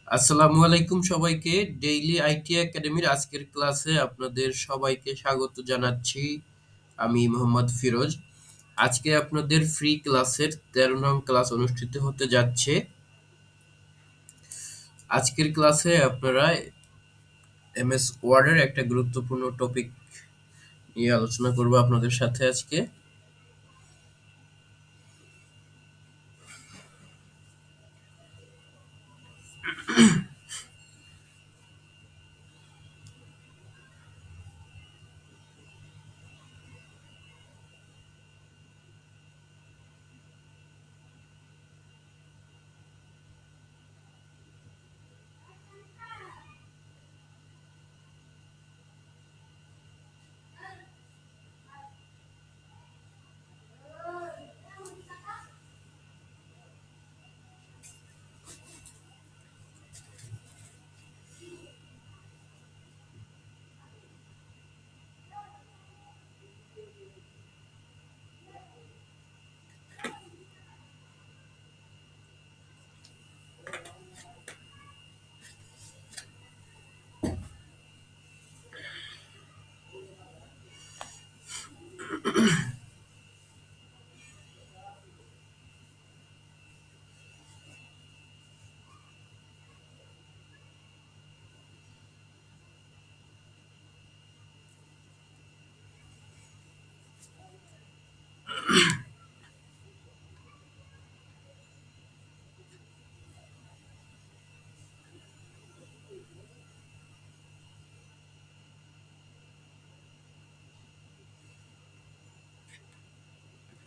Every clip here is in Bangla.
আসসালামু আলাইকুম সবাইকে। ডেইলি আইটি একাডেমির আজকের ক্লাসে আপনাদের সবাইকে স্বাগত জানাচ্ছি। আমি মোহাম্মদ ফিরোজ। আজকে আপনাদের ফ্রি ক্লাসের 13 নং ক্লাস অনুষ্ঠিত হতে যাচ্ছে। আজকের ক্লাসে আপনারা এমএস ওয়ার্ডের একটা গুরুত্বপূর্ণ টপিক নিয়ে আলোচনা করব আপনাদের সাথে আজকে।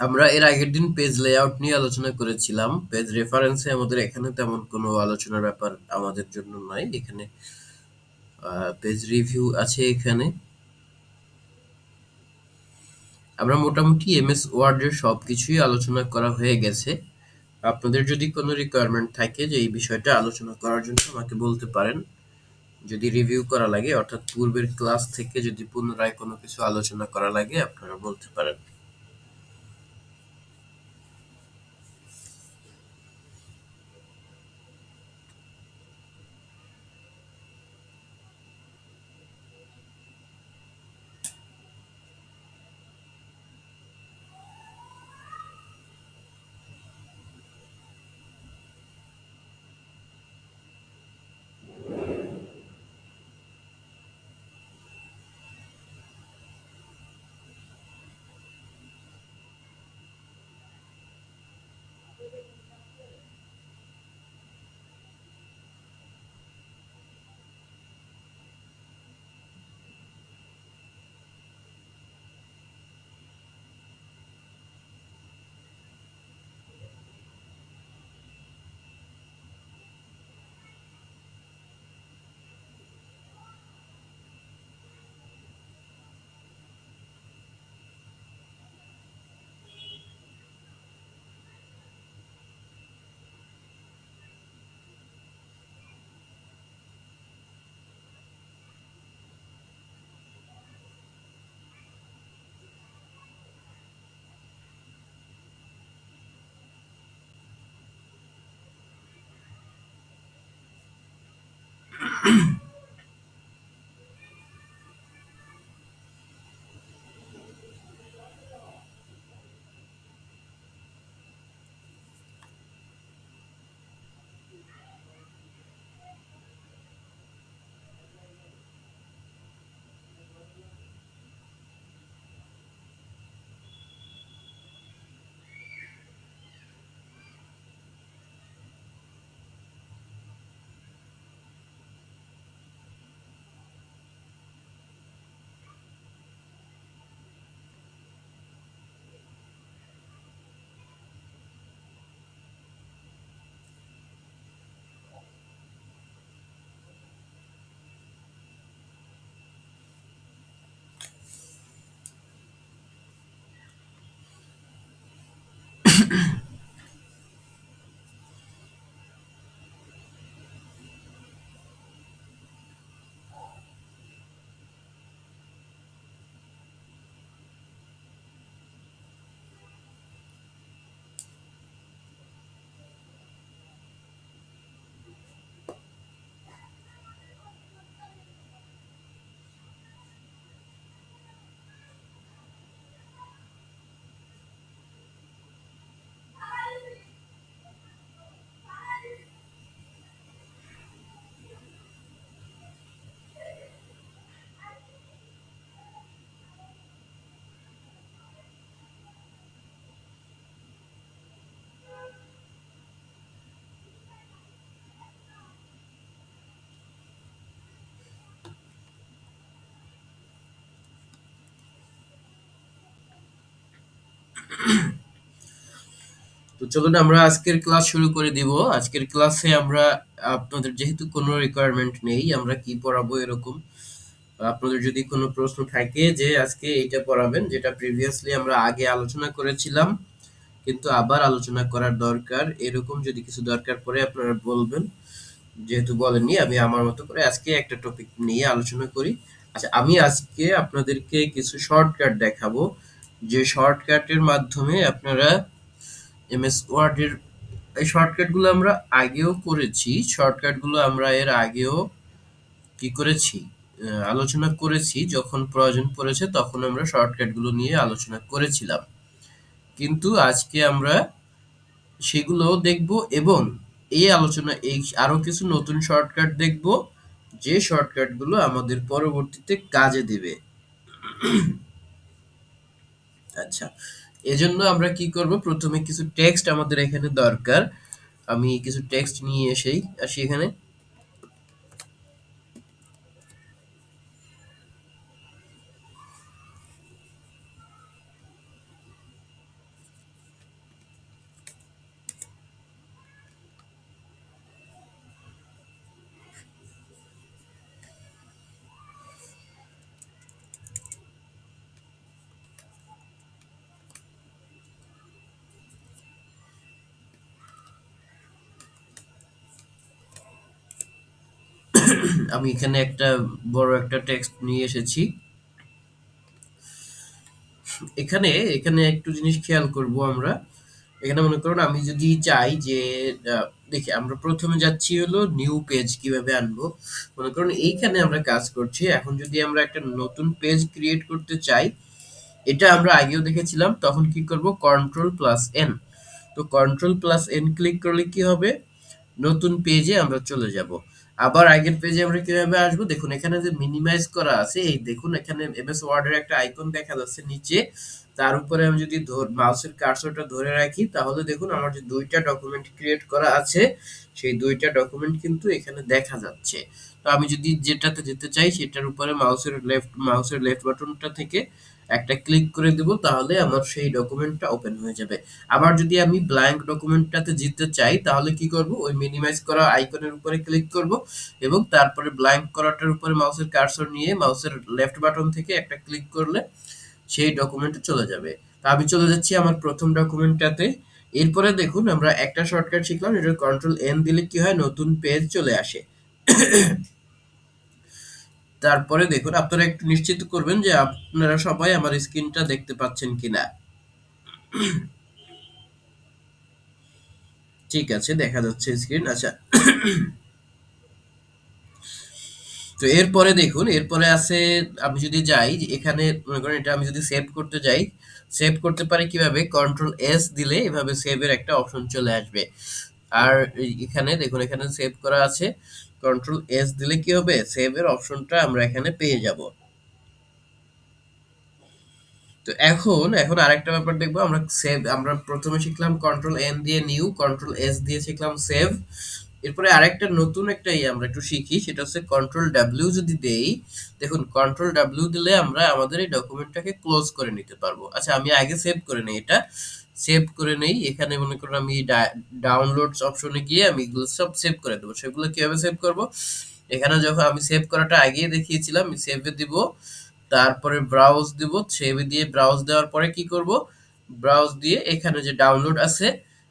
আমরা এর আগের দিন পেজ লেআউট নিয়ে আলোচনা করেছিলাম। পেজ রেফারেন্সে আমাদের এখানে তেমন কোনো আলোচনার ব্যাপার আমাদের জন্য নাই। এখানে পেজ রিভিউ আছে। এখানে আমরা মোটামুটি এমএস ওয়ার্ডের সবকিছুই আলোচনা করা হয়ে গেছে। আপনাদের যদি কোনো রিকোয়ারমেন্ট থাকে যে এই বিষয়টা আলোচনা করার জন্য আমাকে বলতে পারেন। যদি রিভিউ করা লাগে, অর্থাৎ পূর্বের ক্লাস থেকে যদি পুনরায় কোনো কিছু আলোচনা করা লাগে, আপনারা বলতে পারেন। তো চলুন আমরা আজকের ক্লাস শুরু করে দিব। আজকের ক্লাসে আমরা আপনাদের যেহেতু কোনো রিকোয়ারমেন্ট নেই আমরা কি পড়াবো এরকম, আপনাদের যদি কোনো প্রশ্ন থাকে যে আজকে এইটা পড়াবেন যেটা প্রিভিয়াসলি আমরা আগে আলোচনা করেছিলাম কিন্তু আবার আলোচনা করার দরকার, এরকম যদি কিছু দরকার পড়ে আপনারা বলবেন। যেহেতু বলেননি আমি আমার মতো করে আজকে একটা টপিক নিয়ে আলোচনা করি। আচ্ছা, আমি আজকে আপনাদেরকে কিছু শর্টকাট দেখাবো, যে শর্টকাটের মাধ্যমে আপনারা এমএস ওয়ার্ডের এই শর্টকাটগুলো আমরা আগেও করেছি, শর্টকাটগুলো আমরা এর আগেও কি করেছি, আলোচনা করেছি। যখন প্রয়োজন পড়েছে তখন আমরা শর্টকাটগুলো নিয়ে আলোচনা করেছিলাম, কিন্তু আজকে আমরা সেগুলোও দেখব এবং এই আলোচনা এই আরো কিছু নতুন শর্টকাট দেখব যে শর্টকাটগুলো আমাদের পরবর্তীতে কাজে দেবে। আচ্ছা, এজন্য আমরা কি করব, প্রথমে কিছু টেক্সট আমাদের এখানে দরকার। আমি কিছু টেক্সট নিয়ে আসি এখানে। আমি এখানে একটা বড় একটা টেক্সট নিয়ে এসেছি। এখানে এখানে একটু জিনিস খেয়াল করব আমরা। এখানে মনে করুন আমি যদি চাই যে দেখি আমরা প্রথমে যাচ্ছি হলো নিউ পেজ কিভাবে আনবো। মনে করুন এইখানে আমরা কাজ করছি, এখন যদি আমরা একটা নতুন পেজ ক্রিয়েট করতে চাই, এটা আমরা আগেও দেখেছিলাম। তখন কি করব, কন্ট্রোল প্লাস এন। তো কন্ট্রোল প্লাস এন ক্লিক করলে কি হবে, নতুন পেজে আমরা চলে যাব। আবার আগের পেজে আমরা কিভাবে আসবো, দেখুন এখানে যে মিনিমাইজ করা আছে, এই দেখুন এখানে এমএস ওয়ার্ডের একটা আইকন দেখা যাচ্ছে নিচে। তার উপরে আমি যদি মাউসের কার্সরটা ধরে রাখি তাহলে দেখুন আমার যে দুইটা ডকুমেন্ট ক্রিয়েট করা আছে সেই দুইটা ডকুমেন্ট কিন্তু এখানে দেখা যাচ্ছে। তো আমি যদি যেটাতে যেতে চাই সেটার উপরে মাউসের লেফট বাটনটা থেকে একটা ক্লিক করে দেব, তাহলে আমার সেই ডকুমেন্টটা ওপেন হয়ে যাবে। আবার যদি আমি ব্ল্যাঙ্ক ডকুমেন্টটাতে যেতে চাই তাহলে কি করব, ওই মিনিমাইজ করা আইকনের উপরে ক্লিক করব এবং তারপরে ব্ল্যাঙ্ক করাটার উপরে মাউসের কার্সর নিয়ে মাউসের লেফট বাটন থেকে একটা ক্লিক করলে সেই ডকুমেন্টে চলে যাবে। তা আমি চলে যাচ্ছি আমার প্রথম ডকুমেন্টটাতে। এরপরে দেখুন আমরা একটা শর্টকাট শিখলাম, এটা কন্ট্রোল এন দিলে কি হয়, নতুন পেজ চলে আসে। তারপরে দেখুন আপনারা একটু নিশ্চিত করবেন যে আপনারা সবাই আমার স্ক্রিনটা দেখতে পাচ্ছেন কিনা। ঠিক আছে, দেখা যাচ্ছে স্ক্রিন। আচ্ছা, তো এরপরে দেখুন এরপরে আছে, আমি যদি যাই যে এখানে মনে করেন এটা আমি যদি সেভ করতে যাই, সেভ করতে পারি কিভাবে, কন্ট্রোল এস দিলে এভাবে সেভের একটা অপশন চলে আসবে। আর এখানে দেখুন এখানে সেভ করা আছে, কন্ট্রোল এস দিলে কি হবে, সেভের অপশনটা আমরা এখানে পেয়ে যাব। তো এখন আরেকটা ব্যাপার দেখবো, আমরা সেভ আমরা প্রথমে শিখলাম কন্ট্রোল এন দিয়ে নিউ, কন্ট্রোল এস দিয়ে শিখলাম সেভ। এরপরে আরেকটা নতুন একটা আমরা একটু শিখি, সেটা হচ্ছে কন্ট্রোল ডাব্লিউ যদি দেই, দেখুন কন্ট্রোল ডাব্লিউ দিলে আমরা আমাদের এই ডকুমেন্টটাকে ক্লোজ করে নিতে পারবো। আচ্ছা, আমি আগে সেভ করে নেই, এটা সেভ করে নেই। এখানে মনে করুন আমি ডাউনলোডস অপশনে গিয়ে আমি এগুলো সব সেভ করে দেবো। সেগুলো কিভাবে সেভ করব, এখানে যখন আমি সেভ করাটা আগেই দেখিয়েছিলাম, আমি সেভে দিব, তারপরে ব্রাউজ দিব, সেভে দিয়ে ব্রাউজ দেওয়ার পরে কি করব, ব্রাউজ দিয়ে এখানে যে ডাউনলোড আছে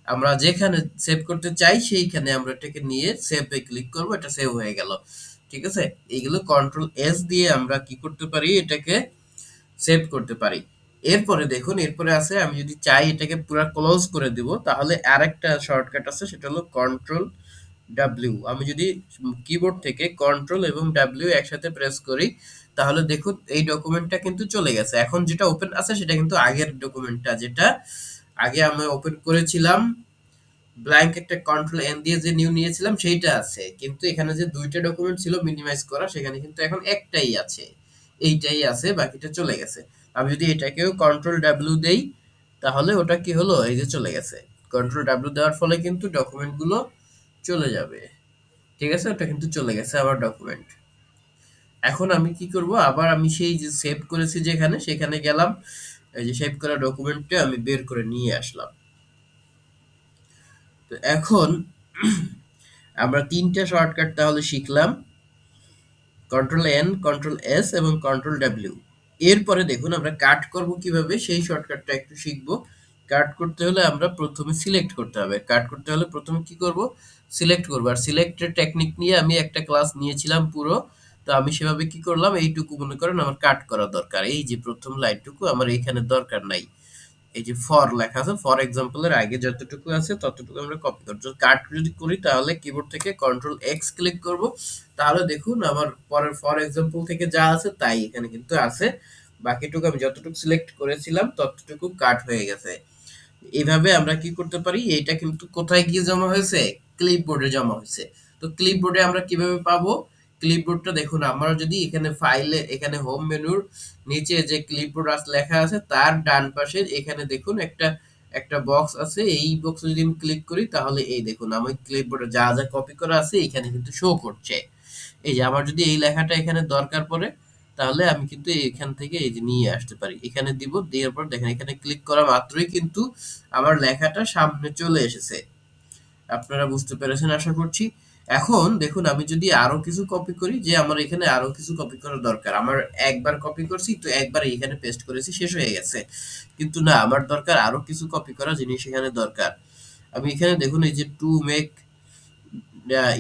আমরা যেখানে সেভ করতে চাই সেইখানে আমরা এটাকে নিয়ে সেভে ক্লিক করব, এটা সেভ হয়ে গেল। ঠিক আছে, এইগুলো কন্ট্রোল এস দিয়ে আমরা কি করতে পারি, এটাকে সেভ করতে পারি। এরপরে দেখুন এরপরে আছে, আমি যদি চাই এটাকে পুরো ক্লোজ করে দিব তাহলে আরেকটা শর্টকাট আছে, সেটা হলো কন্ট্রোল ডাব্লিউ। আমি যদি কিবোর্ড থেকে কন্ট্রোল এবং ডাব্লিউ একসাথে প্রেস করি তাহলে দেখুন এই ডকুমেন্টটা কিন্তু চলে গেছে। এখন যেটা ওপেন আছে সেটা কিন্তু আগের ডকুমেন্টটা, যেটা আগে আমরা ওপেন করেছিলাম ব্ল্যাঙ্ক একটা কন্ট্রোল এন দিয়ে যে নিউ নিয়েছিলাম সেইটা আছে, কিন্তু এখানে যে দুইটা ডকুমেন্ট ছিল মিনিমাইজ করা সেখানে কিন্তু এখন একটাই আছে, এইটাই আছে, বাকিটা চলে গেছে। আমি যদি এটাকেও কন্ট্রোল ডাব্লিউ দেই তাহলে ওটা কি হলো, এই যে চলে গেছে। কন্ট্রোল ডাব্লিউ দেওয়ার ফলে কিন্তু ডকুমেন্টগুলো চলে যাবে। ঠিক আছে, ওটা কিন্তু চলে গেছে আমার ডকুমেন্ট। এখন আমি কি করব, আবার আমি সেই যে সেভ করেছি যেখানে সেখানে গেলাম, এই যে সেভ করা ডকুমেন্টটা আমি বের করে নিয়ে আসলাম। তো এখন আমরা ৩ টা শর্টকাট তাহলে শিখলাম, Ctrl+N, Ctrl+S এবং Ctrl+W। এরপরে দেখুন আমরা কাট করব কিভাবে সেই শর্টকাটটা একটু শিখব। কাট করতে হলে আমরা প্রথমে সিলেক্ট করতে হবে। কাট করতে হলে প্রথমে কি করব? সিলেক্ট করব। আর সিলেক্টের টেকনিক নিয়ে আমি একটা ক্লাস নিয়েছিলাম পুরো। তো আমি সেভাবে কি করলাম, এইটুকু মনে করেন আমার কাট করা দরকার। এই যে প্রথম লাইনটুকু আমার এখানে দরকার নাই। এই যে ফর লেখা আছে, ফর এক্সাম্পলের আগে যতটুকু আছে ততটুকু আমরা কপি করব। কাট যদি করি তাহলে কিবোর্ড থেকে Ctrl+X ক্লিক করব, তাহলে দেখুন আমার পরের ফর এক্সাম্পল থেকে যা আছে তাই এখানে কিন্তু আছে। বাকিটুকু আমি যতটুকু সিলেক্ট করেছিলাম ততটুকু কাট হয়ে গেছে। এইভাবে আমরা কি করতে পারি, এইটা কিন্তু কোথায় গিয়ে জমা হয়েছে? ক্লিপবোর্ডে জমা হয়েছে। তো ক্লিপবোর্ডে আমরা কিভাবে পাবো? ক্লিপবোর্ডটা দেখুন, আমরা যদি এখানে ফাইলে, এখানে হোম মেনুর নিচে যে ক্লিপবোর্ড লেখা আছে তার ডান পাশে এখানে দেখুন একটা একটা বক্স আছে। এই বক্সে যদি আমি ক্লিক করি তাহলে এই দেখুন আমার ক্লিপবোর্ডে যা যা কপি করা আছে এখানে কিন্তু শো করছে। এই যে আমার যদি এই লেখাটা এখানে দরকার পড়ে তাহলে আমি কিন্তু এখান থেকে এই যে নিয়ে আসতে পারি, এখানে দিব, দেওয়ার পর দেখেন এখানে ক্লিক করা মাত্রই কিন্তু আমার লেখাটা সামনে চলে এসেছে। আপনারা বুঝতে পেরেছেন আশা করছি। এখন দেখুন আমি যদি আরো কিছু কপি করি, যে আমার এখানে আরো কিছু কপি করা দরকার, আমার একবার কপি করছি তো একবার এখানে পেস্ট করেছি শেষ হয়ে গেছে, কিন্তু না, আমার দরকার আরো কিছু কপি করা জিনিস এখানে দরকার। আমি এখানে দেখুন এই যে টু মেক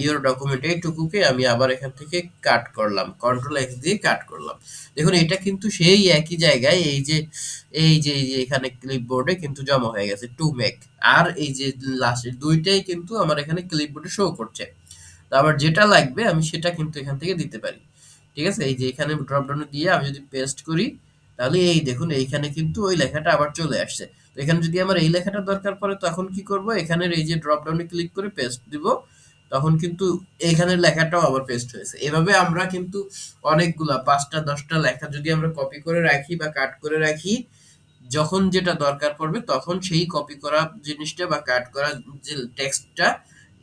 ইওর ডকুমেন্ট, এইটুকুকে আমি আবার এখান থেকে কাট করলাম, Ctrl+X দিয়ে কাট করলাম। দেখুন এটা কিন্তু সেই একই জায়গায়, এই যে এখানে ক্লিপবোর্ডে কিন্তু জমা হয়ে গেছে টু মেক। আর এই যে লাস্টের দুইটাই কিন্তু আমার এখানে ক্লিপবোর্ডে শো করছে। তো আমার যেটা লাগবে আমি সেটা কিন্তু এখান থেকে দিতে পারি। ঠিক আছে, এই যে এখানে ড্রপ ডাউনে দিয়ে আমি যদি পেস্ট করি তাহলে এই দেখুন এইখানে কিন্তু ওই লেখাটা আবার চলে আসছে। তো এখানে যদি আমার এই লেখাটা দরকার পড়ে তখন কি করব, এখানের এই যে ড্রপ ডাউনে ক্লিক করে পেস্ট দিব, তখন কিন্তু এইখানের লেখাটাও আবার পেস্ট হয়েছে। এভাবে আমরা কিন্তু অনেকগুলা ৫টা ১০টা লেখা যদি আমরা কপি করে রাখি বা কাট করে রাখি, যখন যেটা দরকার পড়বে তখন সেই কপি করা জিনিসটা বা কাট করা যে টেক্সটটা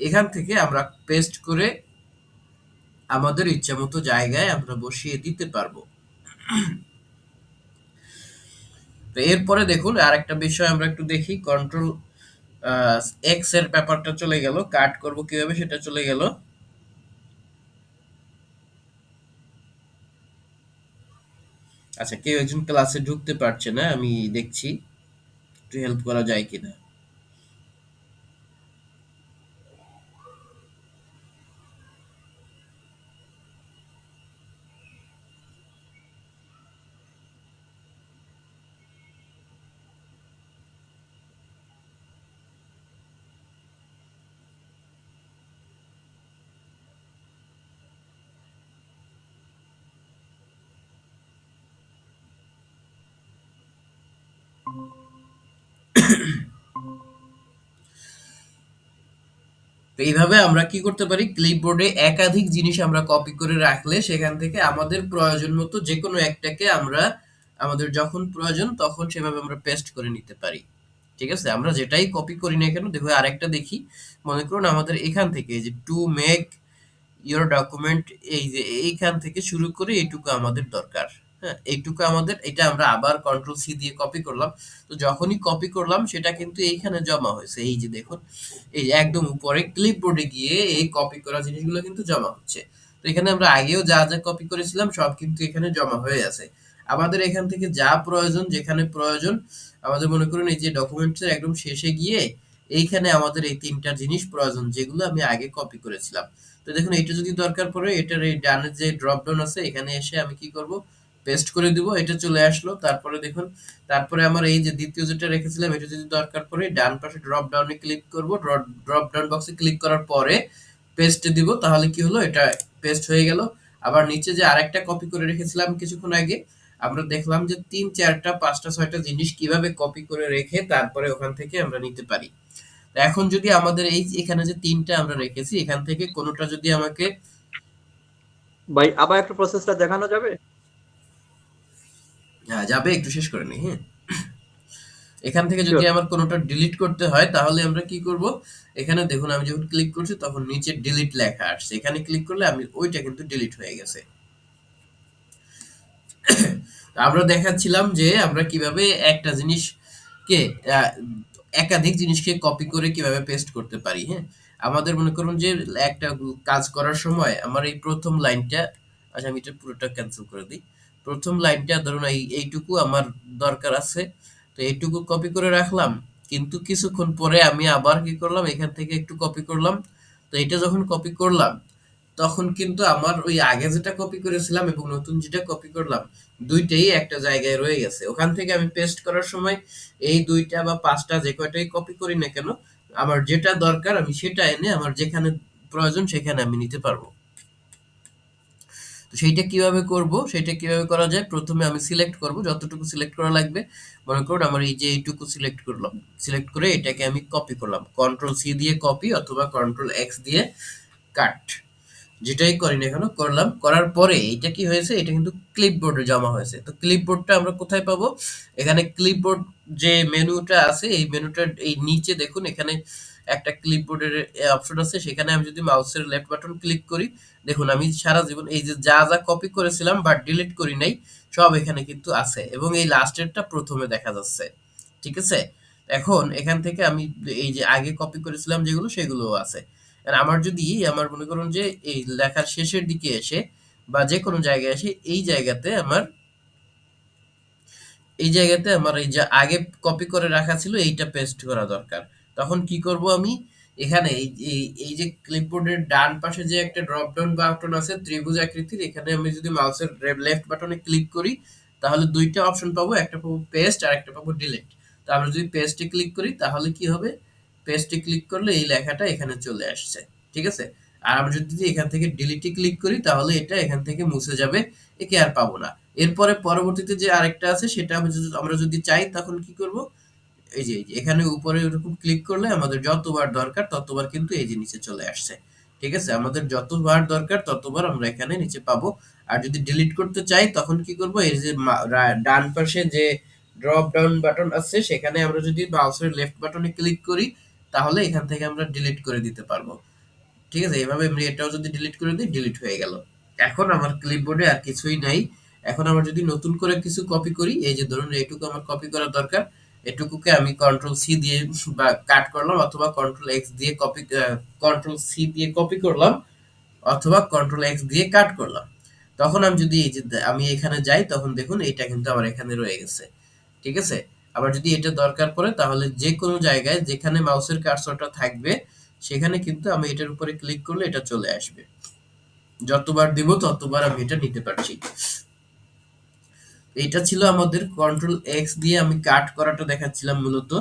এখান থেকে আমরা পেস্ট করে আমাদের ইচ্ছামতো জায়গায় আমরা বসিয়ে দিতে পারবো। তো এরপরে দেখুন আরেকটা বিষয় আমরা একটু দেখি, Ctrl+X এর ব্যাপারটা চলে গেল, কাট করব কিভাবে সেটা চলে গেল। আচ্ছা, কেউ একজন ক্লাসে ঢুকতে পারছে না, আমি দেখছি একটু হেল্প করা যায় কিনা। তো এইভাবে আমরা কি করতে পারি, ক্লিপবোর্ডে একাধিক জিনিস আমরা কপি করে রাখলে সেখান থেকে আমাদের প্রয়োজন মতো যে কোনো একটাকে আমরা আমাদের যখন প্রয়োজন তখন সেভাবে আমরা পেস্ট করে নিতে পারি। ঠিক আছে, আমরা যেটাই কপি করি না কেন, দেখো আরেকটা দেখি, মনে করুন আমাদের এখান থেকে এই যে টু মেক ইওর ডকুমেন্ট, এই যে এইখান থেকে শুরু করে এইটুকু আমাদের দরকার। হ্যাঁ, এইটুকু আমাদের, এটা আমরা আবার Ctrl+C দিয়ে কপি করলাম। তো যখনই কপি করলাম সেটা কিন্তু এইখানে জমা হয়েছে, এই যে দেখুন এই যে একদম উপরে ক্লিপবোর্ডে গিয়ে এই কপি করা জিনিসগুলো কিন্তু জমা হচ্ছে। তো এখানে আমরা আগেও যা যা কপি করেছিলাম সব কিন্তু এখানে জমা হয়ে আছে। আমাদের এখান থেকে যা প্রয়োজন, যেখানে প্রয়োজন, আমাদের মনে করুন এই যে ডকুমেন্টসের একদম শেষে গিয়ে এইখানে আমাদের এই ৩টা জিনিস প্রয়োজন যেগুলো আমি আগে কপি করেছিলাম। তো দেখুন এটা যদি দরকার পড়ে, এটার এই ডানে যে ড্রপ ডাউন আছে এখানে এসে আমি কি করব, পেস্ট করে দিব, এটা চলে আসলো। তারপরে দেখুন, তারপরে আমার এই যে দ্বিতীয় যেটা রেখেছিলাম এটা যদি দরকার পড়ে ডান পাশে ড্রপ ডাউনে ক্লিক করব, ড্রপ ডাউন বক্সে ক্লিক করার পরে পেস্ট দিব, তাহলে কি হলো, এটা পেস্ট হয়ে গেল। আবার নিচে যে আরেকটা কপি করে রেখেছিলাম কিছুক্ষণ আগে, আমরা দেখলাম যে ৩ ৪টা ৫টা ৬টা জিনিস কিভাবে কপি করে রেখে তারপরে ওখান থেকে আমরা নিতে পারি। এখন যদি আমাদের এই এখানে যে ৩টা আমরা রেখেছি এখান থেকে কোনোটা যদি আমাকে, ভাই আবার একটু প্রসেসটা দেখানো যাবে? যাবে, একটু শেষ করে নিই, হ্যাঁ। এখান থেকে যদি শিওর। আমার কোনোটা ডিলিট করতে হয় তাহলে আমরা কি করব, এখানে দেখুন আমি যখন ক্লিক করছি তখন নিচে ডিলিট লেখা আসছে, এখানে ক্লিক করলে আমি ওইটা কিন্তু ডিলিট হয়ে গেছে। আমরা দেখাচ্ছিলাম যে আমরা কিভাবে একটা জিনিসকে আহ, একাধিক জিনিসকে কপি করে কিভাবে পেস্ট করতে পারি। হ্যাঁ, আমাদের মনে করুন যে একটা কাজ করার সময় আমার এই প্রথম লাইনটা, আচ্ছা আমি এটা পুরোটা ক্যান্সেল করে দিই। প্রথম লাইনটা ধরুন এইটুকু আমার দরকার আছে, তো এইটুকু কপি করে রাখলাম। কিন্তু কিছুক্ষণ পরে আমি আবার কি করলাম, এখান থেকে একটু কপি করলাম। তো এটা যখন কপি করলাম, তখন কিন্তু আমার ওই আগে যেটা কপি করেছিলাম এবং নতুন যেটা কপি করলাম, দুইটাই একটা জায়গায় রয়ে গেছে। ওখান থেকে আমি পেস্ট করার সময় এই দুইটা বা পাঁচটা যে কয়টাই কপি করি না কেন, আমার যেটা দরকার আমি সেটা এনে আমার যেখানে প্রয়োজন সেখানে আমি নিতে পারবো। তো সেইটা কিভাবে করব, সেটা কিভাবে করা যায়, প্রথমে আমি সিলেক্ট করব যতটুকু সিলেক্ট করা লাগবে। মনে করুন আমার এই যে এইটুকু সিলেক্ট করলাম, সিলেক্ট করে এটাকে আমি কপি করলাম, কন্ট্রোল সি দিয়ে কপি অথবা কন্ট্রোল এক্স দিয়ে কাট, যেটাই করি না কেন করলাম। করার পরে এটা কি হয়েছে, এটা কিন্তু ক্লিপবোর্ডে জমা হয়েছে। তো ক্লিপবোর্ডটা আমরা কোথায় পাবো, এখানে ক্লিপবোর্ড যে মেনুটা আছে এই মেনুটার এই নিচে দেখুন, এখানে একটা ক্লিপবোর্ডের অপশন আছে, সেখানে আমি যদি মাউসের লেফট বাটন ক্লিক করি, দেখুন আমি সারা জীবন এই যে যা যা কপি করেছিলাম বাট ডিলিট করি নাই, সব এখানে কিন্তু আছে এবং এই লাস্টেরটা প্রথমে দেখা যাচ্ছে। ঠিক আছে, এখন এখান থেকে আমি এই যে আগে কপি করেছিলাম যেগুলো সেগুলোও আছে। আর আমার যদি আমার মনে করুন যে এই লেখার শেষের দিকে এসে বা যে কোনো জায়গায় এসে এই জায়গাতে আমার এই যে আগে কপি করে রাখা ছিল এইটা পেস্ট করা দরকার। তখন কি করব আমি, এখানে এই যে ক্লিপবোর্ডের ডান পাশে যে একটা ড্রপ ডাউন বাটন আছে ত্রিভুজ আকৃতির, এখানে আমি যদি মাউসের লেফট বাটনে ক্লিক করি তাহলে দুইটা অপশন পাবো, একটা পাবো পেস্ট আর একটা পাবো ডিলিট। তো আমরা যদি পেস্টে ক্লিক করি তাহলে কি হবে, পেস্টে ক্লিক করলে এই লেখাটা এখানে চলে আসছে। ঠিক আছে, আর আমরা যদি এখান থেকে ডিলিটে ক্লিক করি তাহলে এটা এখান থেকে মুছে যাবে, একে আর পাবো না। এরপরে পরবর্তীতে যে আরেকটা আছে সেটা আমরা যদি চাই তখন কি করব, এই যে এখানে উপরে এরকম ক্লিক করলে আমাদের যতবার দরকার ততবার কিন্তু এই যে নিচে চলে আসছে। ঠিক আছে, আমাদের যতবার দরকার ততবার আমরা এখানে নিচে পাবো। আর যদি ডিলিট করতে চাই তখন কি করব, এই যে ডান পাশে যে ড্রপ ডাউন বাটন আছে সেখানে আমরা যদি মাউসের লেফট বাটনে ক্লিক করি তাহলে এখান থেকে আমরা ডিলিট করে দিতে পারবো। ঠিক আছে, এভাবে আমি এটাও যদি ডিলিট করে দিই ডিলিট হয়ে গেল। এখন আমার ক্লিপবোর্ডে আর কিছুই নাই। এখন আমার যদি নতুন করে কিছু কপি করি, এই যে ধরুন এইটুকু আমার কপি করা দরকার, এটুকুকে আমি কন্ট্রোল সি দিয়ে বা কাট করলাম অথবা কন্ট্রোল এক্স দিয়ে কন্ট্রোল সি দিয়ে কপি করলাম অথবা কন্ট্রোল এক্স দিয়ে কাট করলাম। তখন আমি যদি এই যে আমি এখানে যাই তখন দেখুন এটা কিন্তু আমার এখানে রয়ে গেছে। ঠিক আছে, আবার যদি এটা দরকার পড়ে তাহলে যে কোনো জায়গায় যেখানে মাউসের কার্সরটা থাকবে সেখানে কিন্তু আমি এটার উপরে ক্লিক করলে এটা চলে আসবে। যতবার দিব ততবার আমি এটা নিতে পারছি। এটা ছিল আমাদের কন্ট্রোল এক্স দিয়ে আমি কাট করাটা দেখাচ্ছিলাম মূলত।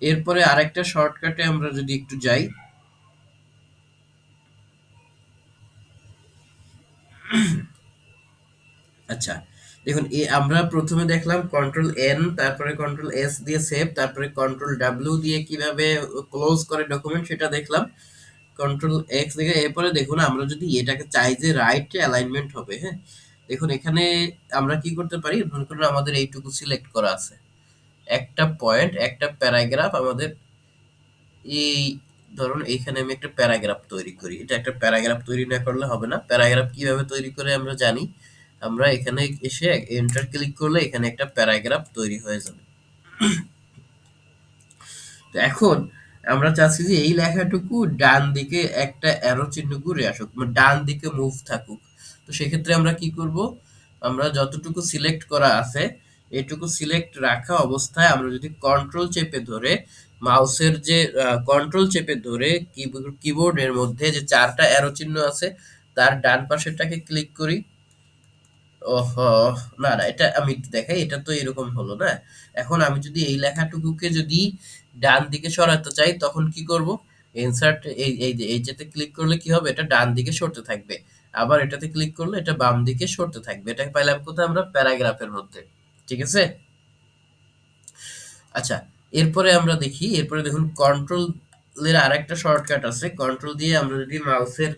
এরপরে আরেকটা শর্টকাটে আমরা যদি একটু যাই, আচ্ছা দেখুন আমরা প্রথমে দেখলাম কন্ট্রোল এন, তারপরে কন্ট্রোল এস দিয়ে সেভ, তারপরে কন্ট্রোল ডাব্লিউ দিয়ে কিভাবে ক্লোজ করে ডকুমেন্ট সেটা দেখলাম, কন্ট্রোল এক্স দেখে। এরপরে দেখুন আমরা যদি এটাকে চাই যে রাইট অ্যালাইনমেন্ট হবে, হ্যাঁ দেখুন এখানে আমরা কি করতে পারি, মনে করুন আমাদের এইটুকু সিলেক্ট করা আছে, একটা পয়েন্ট একটা প্যারাগ্রাফ আমাদের এই, ধরুন এইখানে আমি একটা প্যারাগ্রাফ তৈরি করি, এটা একটা প্যারাগ্রাফ তৈরি না করলে হবে না। প্যারাগ্রাফ কিভাবে তৈরি করে আমরা জানি, আমরা এখানে এসে এন্টার ক্লিক করলে এখানে একটা প্যারাগ্রাফ তৈরি হয়ে যাবে। তো এখন আমরা চাচ্ছি যে এই লেখাটুকু ডান দিকে একটা অ্যারো চিহ্ন ঘুরে আসুক, মানে ডান দিকে মুভ থাকুক। তো সেক্ষেত্রে আমরা কি করব, আমরা যতটুকু সিলেক্ট করা আছে এটুকু সিলেক্ট রাখা অবস্থায় আমরা যদি কন্ট্রোল চেপে ধরে মাউসের যে কন্ট্রোল চেপে ধরে কিবোর্ডের মধ্যে যে চারটা অ্যারো চিহ্ন আছে তার ডান পাশেরটাকে ক্লিক করি। ওহো! না, না এটা আমি একটু দেখাই। এটা তো এরকম হলো না? এখন আমি যদি এই লেখাটুকুকে যদি ডান দিকে সরাতে চাই তখন কি করব? ইনসার্ট এই যে এইটাতে ক্লিক করলে কি হবে? এটা ডান দিকে সরতে থাকবে। আবার এটাতে ক্লিক করলে এটা বাম দিকে সরতে থাকবে। এটা পাইলাম কোথায় আমরা? প্যারাগ্রাফের মধ্যে। ঠিক আছে? আচ্ছা, এরপরে আমরা দেখি, এরপরে দেখুন কন্ট্রোল এর আরেকটা শর্টকাট আছে। কন্ট্রোল দিয়ে আমরা যদি মাউসের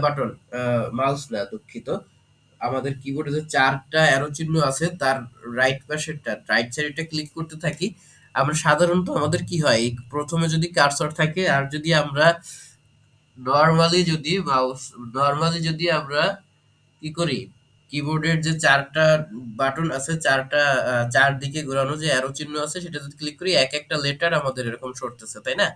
বাটন, মাউস না দুঃখিত, আমাদের কিবোর্ডে যে চারটা অ্যারো চিহ্ন আছে তার রাইট পাশেরটা রাইট সাইডটা ক্লিক করতে থাকি, আমরা সাধারণত আমাদের কি হয়, এই প্রথমে যদি কার্সর থাকে আর যদি আমরা নরমালি যদি আমরা কি করি, কিবোর্ডের যে ৪ টা বাটন আছে, ৪ টা ৪ দিকে ঘোরানো যে অ্যারো চিহ্ন আছে সেটা যদি ক্লিক করি এক একটা লেটার আমাদের এরকম সরতেছে, তাই না?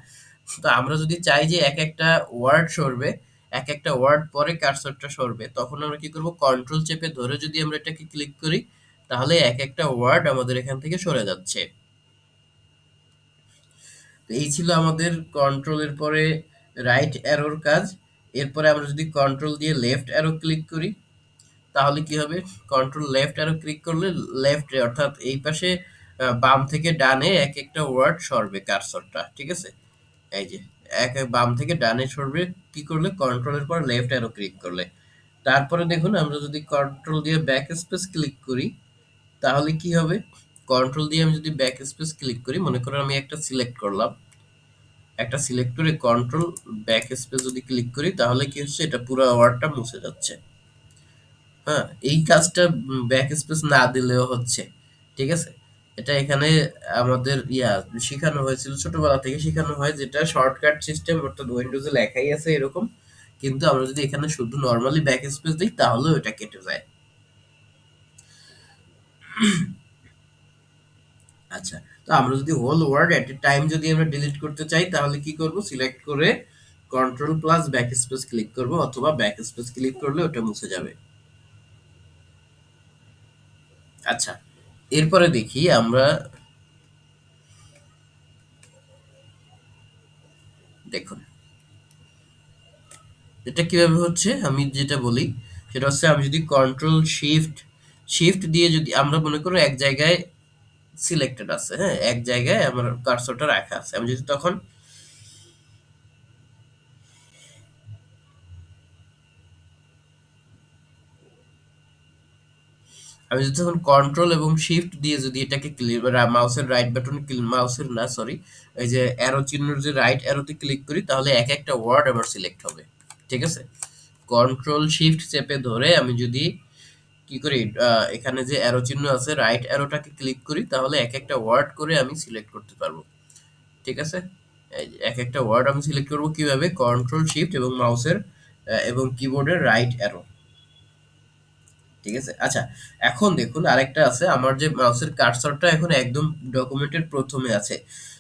তো আমরা যদি চাই যে এক একটা ওয়ার্ড সরবে, এক একটা ওয়ার্ড পরে কার্সরটা সরবে, তখন আমরা কি করব? কন্ট্রোল চেপে ধরে যদি আমরা এটাকে ক্লিক করি, তাহলে এক একটা ওয়ার্ড আমাদের এখান থেকে সরে যাচ্ছে। তো এই ছিল আমাদের কন্ট্রোলের পরে রাইট অ্যারোর কাজ। এরপরে আমরা যদি কন্ট্রোল দিয়ে লেফট অ্যারো ক্লিক করি, তাহলে কি হবে? কন্ট্রোল লেফট অ্যারো ক্লিক করলে লেফটে অর্থাৎ এই পাশে বাম থেকে ডানে এক একটা ওয়ার্ড সরবে কার্সরটা, ঠিক আছে? এই যে বাম থেকে ডানে সরবে কি করলে? কন্ট্রোলের পর লেফট অ্যারো ক্লিক করলে। তারপরে দেখুন আমরা যদি কন্ট্রোল দিয়ে ব্যাক স্পেস ক্লিক করি, তাহলে কি হবে? কন্ট্রোল দিয়ে আমি যদি ব্যাক স্পেস ক্লিক করি, মনে করো আমি একটা সিলেক্ট করলাম, একটা সিলেক্ট করে কন্ট্রোল ব্যাক স্পেস যদি ক্লিক করি, তাহলে কি হচ্ছে? এটা পুরো ওয়ার্ডটা মুছে যাচ্ছে। হ্যাঁ, এই কাজটা ব্যাক স্পেস না দিলেও হচ্ছে, ঠিক আছে? এটা এখানে আমাদের শেখানো হয়েছিল, ছোটবেলা থেকে শেখানো হয়, যেটা শর্টকাট সিস্টেম, অর্থাৎ উইন্ডোজে লেখাই আছে এরকম, কিন্তু আমরা যদি এখানে শুধু নর্মালি ব্যাক স্পেস দিই তাহলেও এটা কেটে যায়। আচ্ছা, তো আমরা যদি whole word at a time যদি আমরা ডিলিট করতে চাই, তাহলে কি করব? সিলেক্ট করে control plus back space click করব, অথবা ব্যাক স্পেস ক্লিক করলে ওটা মুছে যাবে। আচ্ছা, এরপরে দেখি আমরা, দেখুন এটা কিভাবে হচ্ছে। আমি যেটা বলি সেটা হচ্ছে, আমি যদি কন্ট্রোল শিফট শিফট দিয়ে যদি আমরা মনে করো এক জায়গায় সিলেক্টেড আছে, হ্যাঁ, এক জায়গায় আমার কার্সরটা রাখা আছে, আমি যদি তখন কন্ট্রোল এবং শিফট দিয়ে যদি এটাকে মাউসের রাইট বাটন, মাউসের না সরি, এই যে অ্যারো চিহ্নের যে রাইট অ্যারোতে ক্লিক করি, তাহলে এক একটা ওয়ার্ড আমার সিলেক্ট হবে, ঠিক আছে? কন্ট্রোল শিফট চেপে ধরে আমি যদি কি করি, এখানে যে অ্যারো চিহ্ন আছে রাইট অ্যারোটাকে ক্লিক করি, তাহলে এক একটা ওয়ার্ড করে আমি সিলেক্ট করতে পারবো, ঠিক আছে? এই যে এক একটা ওয়ার্ড আমি সিলেক্ট করব কিভাবে? কন্ট্রোল শিফট এবং মাউসের এবং কিবোর্ডের রাইট অ্যারো, ঠিক আছে? আচ্ছা, এখন দেখুন আরেকটা আছে, আমার যে মাউসের কার্সরটা এখন একদম ডকুমেন্টের প্রথমে আছে।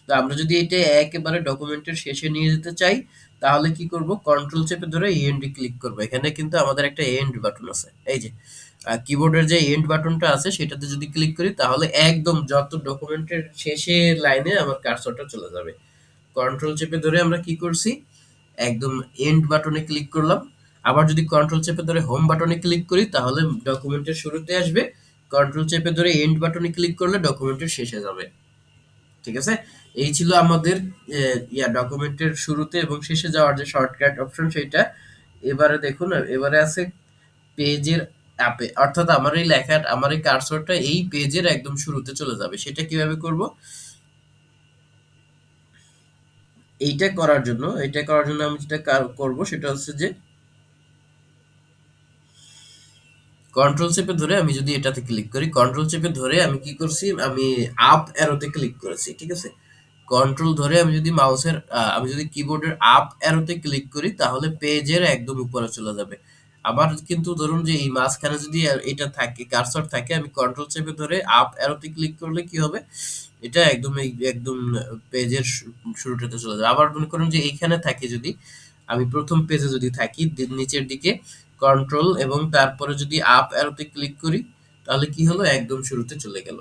তো আমরা যদি এটা একেবারে ডকুমেন্টের শেষে নিয়ে যেতে চাই, তাহলে কি করব? কন্ট্রোল চেপে ধরে এন্ড ক্লিক করব। এখানে কিন্তু আমাদের একটা এন্ড বাটন আছে, এই যে কিবোর্ডের যে এন্ড বাটনটা আছে সেটাতে যদি ক্লিক করি, তাহলে একদম যত ডকুমেন্টের শেষে লাইনে আমার কার্সরটা চলে যাবে। কন্ট্রোল চেপে ধরে আমরা কি করছি? একদম এন্ড বাটনে ক্লিক করলাম। আবার যদি কন্ট্রোল চেপে ধরে হোম বাটনে ক্লিক করি, তাহলে ডকুমেন্টের শুরুতে আসবে। কন্ট্রোল চেপে ধরে এন্ড বাটনে ক্লিক করলে ডকুমেন্টের শেষে যাবে, ঠিক আছে? এই ছিল আমাদের ডকুমেন্টের শুরুতে এবং শেষে যাওয়ার যে শর্টকাট অপশন সেটা। এবারে দেখুন, এবারে আছে পেজের অ্যাপে, অর্থাৎ আমার এই লেখা, আমার এই কার্সরটা এই পেজের একদম শুরুতে চলে যাবে। সেটা কিভাবে করব? এইটা করার জন্য আমি যেটা করব সেটা হচ্ছে যে, কন্ট্রোল চেপে ধরে আমি যদি এটাতে ক্লিক করি, কন্ট্রোল চেপে ধরে আমি কি করছি? আমি আপ অ্যারোতে ক্লিক করেছি, ঠিক আছে? কন্ট্রোল ধরে আমি যদি আমি যদি কিবোর্ডের আপ অ্যারোতে ক্লিক করি, তাহলে পেজের একদম উপরে চলে যাবে। আবার কিন্তু ধরুন যে এই মাঝখানে যদি এটা থাকে, কার্সর থাকে, আমি কন্ট্রোল চেপে ধরে আপ অ্যারোতে ক্লিক করলে কি হবে? এটা একদম পেজের শুরুটাতে চলে যাবে। আবার মনে করুন যে এইখানে থাকে, যদি আমি প্রথম পেজে যদি থাকি, নিচের দিকে কন্ট্রোল এবং তারপরে যদি আপ অ্যারোতে ক্লিক করি, তাহলে কি হলো? একদম শুরুতে চলে গেল,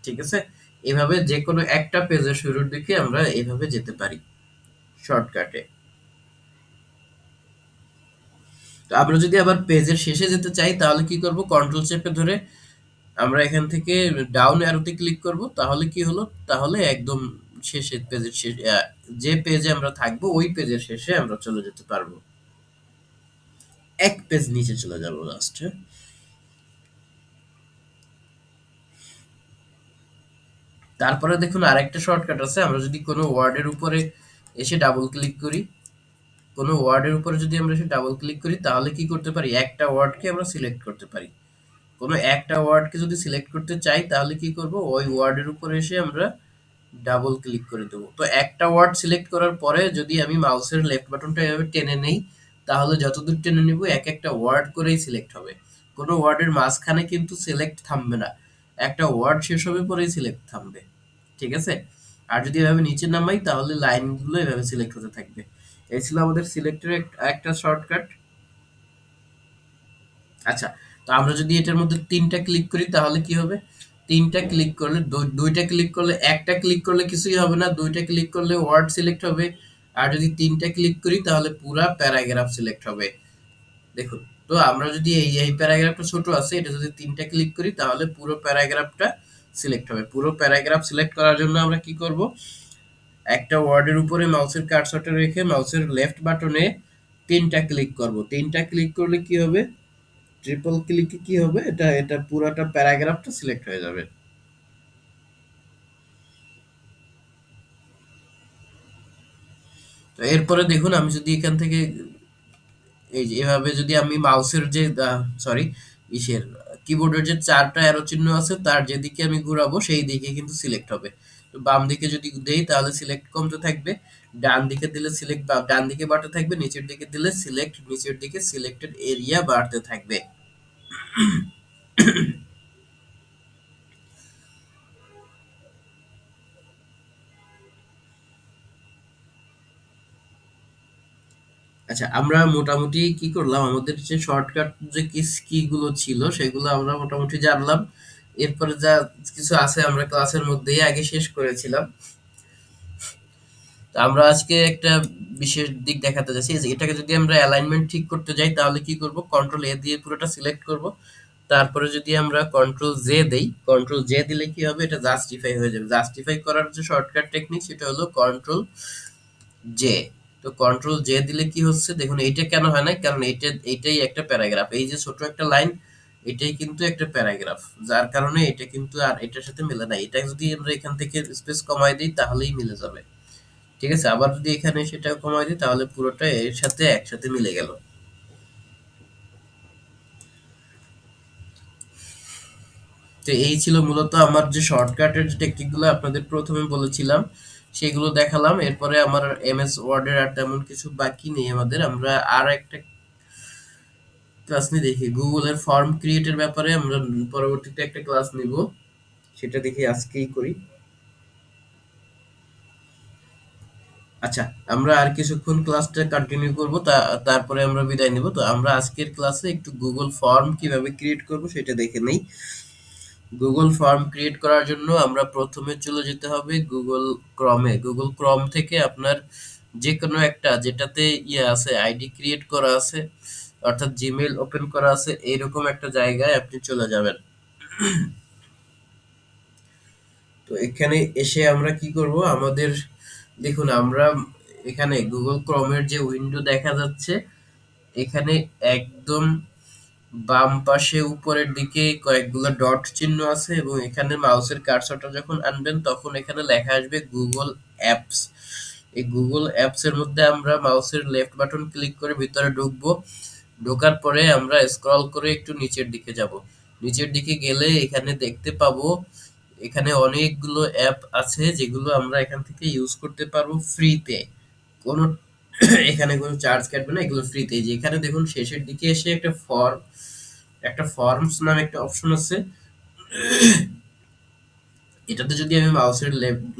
ঠিক আছে? এভাবে যে কোনো একটা পেজের শুরুর দিকে আমরা এভাবে যেতে পারি শর্টকাটে। তো আমরা যদি আবার পেজের শেষে যেতে চাই, তাহলে কি করব? কন্ট্রোল চেপে ধরে আমরা এখান থেকে ডাউন অ্যারোতে ক্লিক করব, তাহলে কি হলো? তাহলে একদম শেষের পেজের যে পেজে আমরা থাকবো ওই পেজের শেষে আমরা চলে যেতে পারবো, এক পেজ নিচে চলে যাবো লাস্ট। তারপরে দেখুন আরেকটা শর্টকাট আছে, আমরা যদি কোনো ওয়ার্ডের উপরে এসে ডাবল ক্লিক করি, কোনো ওয়ার্ডের উপরে যদি আমরা এসে ডাবল ক্লিক করি, তাহলে কি করতে পারি? একটা ওয়ার্ডকে আমরা সিলেক্ট করতে পারি। কোনো একটা ওয়ার্ডকে যদি সিলেক্ট করতে চাই, তাহলে কি করব? ওই ওয়ার্ডের উপরে এসে আমরা ডাবল ক্লিক করে দেবো। তো একটা ওয়ার্ড সিলেক্ট করার পরে যদি আমি মাউসের লেফট বাটনটা এভাবে টেনে নেই, তাহলে যতদূর টেনে নিব এক একটা ওয়ার্ড করেই সিলেক্ট হবে। কোনো ওয়ার্ডের মাঝখানে কিন্তু সিলেক্ট থামবে না, একটা ওয়ার্ড শেষ হবে পরেই সিলেক্ট থামবে, ঠিক আছে? আর যদি এভাবে নিচে নামাই তাহলে লাইনগুলো এভাবে সিলেক্ট হতে থাকবে। এই ছিল আমাদের সিলেক্টের একটা শর্টকাট। আচ্ছা, তো আমরা যদি এটার মধ্যে ৩টা ক্লিক করি তাহলে কি হবে? ৩টা ক্লিক করলে ২টা ক্লিক করলে, একটা ক্লিক করলে কিছুই হবে না, ২টা ক্লিক করলে ওয়ার্ড সিলেক্ট হবে। আর যদি ৩টা ক্লিক করি তাহলে পুরা প্যারাগ্রাফ সিলেক্ট হবে। দেখুন, তো আমরা যদি এই প্যারাগ্রাফটা ছোট আছে, এটা যদি ৩টা ক্লিক করি তাহলে পুরো প্যারাগ্রাফটা সিলেক্ট হবে। পুরো প্যারাগ্রাফ সিলেক্ট করার জন্য আমরা কি করব? একটা ওয়ার্ডের উপরে মাউসের কার্সরটা রেখে মাউসের লেফট বাটনে ৩টা ক্লিক করব। ৩টা ক্লিক করলে কি হবে? ট্রিপল ক্লিকে কি হবে? এটা পুরাটা প্যারাগ্রাফটা সিলেক্ট হয়ে যাবে। তো এরপরে দেখুন, আমি যদি এখান থেকে এই যে এভাবে যদি আমি মাউসের যে সরি ইসের কিবোর্ডের যে ৪টা অ্যারো চিহ্ন আছে তার যেদিকে আমি ঘোরাবো সেই দিকে কিন্তু সিলেক্ট হবে। তো বাম দিকে যদি দেই তাহলে সিলেক্ট কমতে থাকবে, ডান দিকে দিলে সিলেক্ট বা ডান দিকে বাড়তে থাকবে, নিচের দিকে দিলে সিলেক্ট নিচের দিকে সিলেক্টেড এরিয়া বাড়তে থাকবে। আচ্ছা, আমরা মোটামুটি কি করলাম, আমাদের যে শর্টকাট যে কি গুলো ছিল সেগুলো আমরা মোটামুটি জানলাম। এরপরে যা কিছু আছে আমরা ক্লাসের মধ্যেই আগে শেষ করেছিলাম। তো আমরা আজকে একটা বিশেষ দিক দেখাতে যাচ্ছি, যে এটাকে যদি আমরা অ্যালাইনমেন্ট ঠিক করতে যাই তাহলে কি করব? কন্ট্রোল এ দিয়ে পুরোটা সিলেক্ট করব। তারপরে যদি আমরা কন্ট্রোল জে দেই, কন্ট্রোল জে দিলে কি হবে? এটা জাস্টিফাই হয়ে যাবে। জাস্টিফাই করার যে শর্টকাট টেকনিক সেটা হলো কন্ট্রোল জে। তো কন্ট্রোল জে দিলে কি হচ্ছে দেখুন, এইটা কেন হয় না? কারণ এইটাই একটা প্যারাগ্রাফ, এই যে ছোট একটা লাইন এটাই কিন্তু একটা প্যারাগ্রাফ, যার কারণে এটা কিন্তু আর এটার সাথে মিলে না। এটা যদি আমরা এখান থেকে স্পেস কমাই দিই তাহলেই মিলে যাবে, ঠিক আছে? আবার যদি এখানে সেটা কমাই দিই তাহলে পুরোটা এর সাথে একসাথে মিলে গেল। তো এই ছিল মূলত আমার যে শর্টকাটের যে টেকনিকগুলো আপনাদের প্রথমে বলেছিলাম সেগুলো দেখালাম। এরপরে আমার এমএস ওয়ার্ডের আর তেমন কিছু বাকি নেই, আমাদের আমরা আর একটা ক্লাস নিয়ে দেখি গুগলের ফর্ম ক্রিয়েটের ব্যাপারে। আমরা পরবর্তীতে একটা ক্লাস নিব, সেটা দেখি আজকেই করি। আচ্ছা, আমরা আর কিছুক্ষণ ক্লাসটা কন্টিনিউ করব, তারপরে আমরা বিদায় নিব। তো আমরা আজকের ক্লাসে একটু গুগল ফর্ম কিভাবে ক্রিয়েট করব সেটা দেখে নেই। গুগল ফর্ম ক্রিয়েট করার জন্য আমরা প্রথমে চলে যেতে হবে গুগল ক্রমে। গুগল ক্রম থেকে আপনার যে কোনো একটা যেটাতে ইয়ে আছে, আইডি ক্রিয়েট করা আছে, অর্থাৎ জিমেইল ওপেন করা আছে, এইরকম একটা জায়গায় আপনি চলে যাবেন। তো এখানে এসে আমরা কি করব? আমাদের দেখুন, আমরা এখানে গুগল ক্রমের যে উইন্ডো দেখা যাচ্ছে, এখানে একদম বাম পাশে উপরের দিকে কয়েকগুলো ডট চিহ্ন আছে এবং এখানে মাউসের কার্সরটা যখন আনবেন তখন এখানে লেখা আসবে গুগল অ্যাপস। এই গুগল অ্যাপস এর মধ্যে আমরা মাউসের লেফট বাটন ক্লিক করে ভিতরে ঢুকবো। ঢোকার পরে আমরা স্ক্রল করে একটু নিচের দিকে যাব। নিচের দিকে গেলে এখানে দেখতে পাবো এখানে অনেকগুলো অ্যাপ আছে যেগুলো আমরা এখান থেকে ইউজ করতে পারবো ফ্রিতে। কোনো এখানে কোনো চার্জ কাটবে না, এগুলো ফ্রিতে। যে এখানে দেখুন শেষের দিকে এসে একটা ফর্মস নামে একটা অপশন আছে, এটাতে যদি আমি মাউসের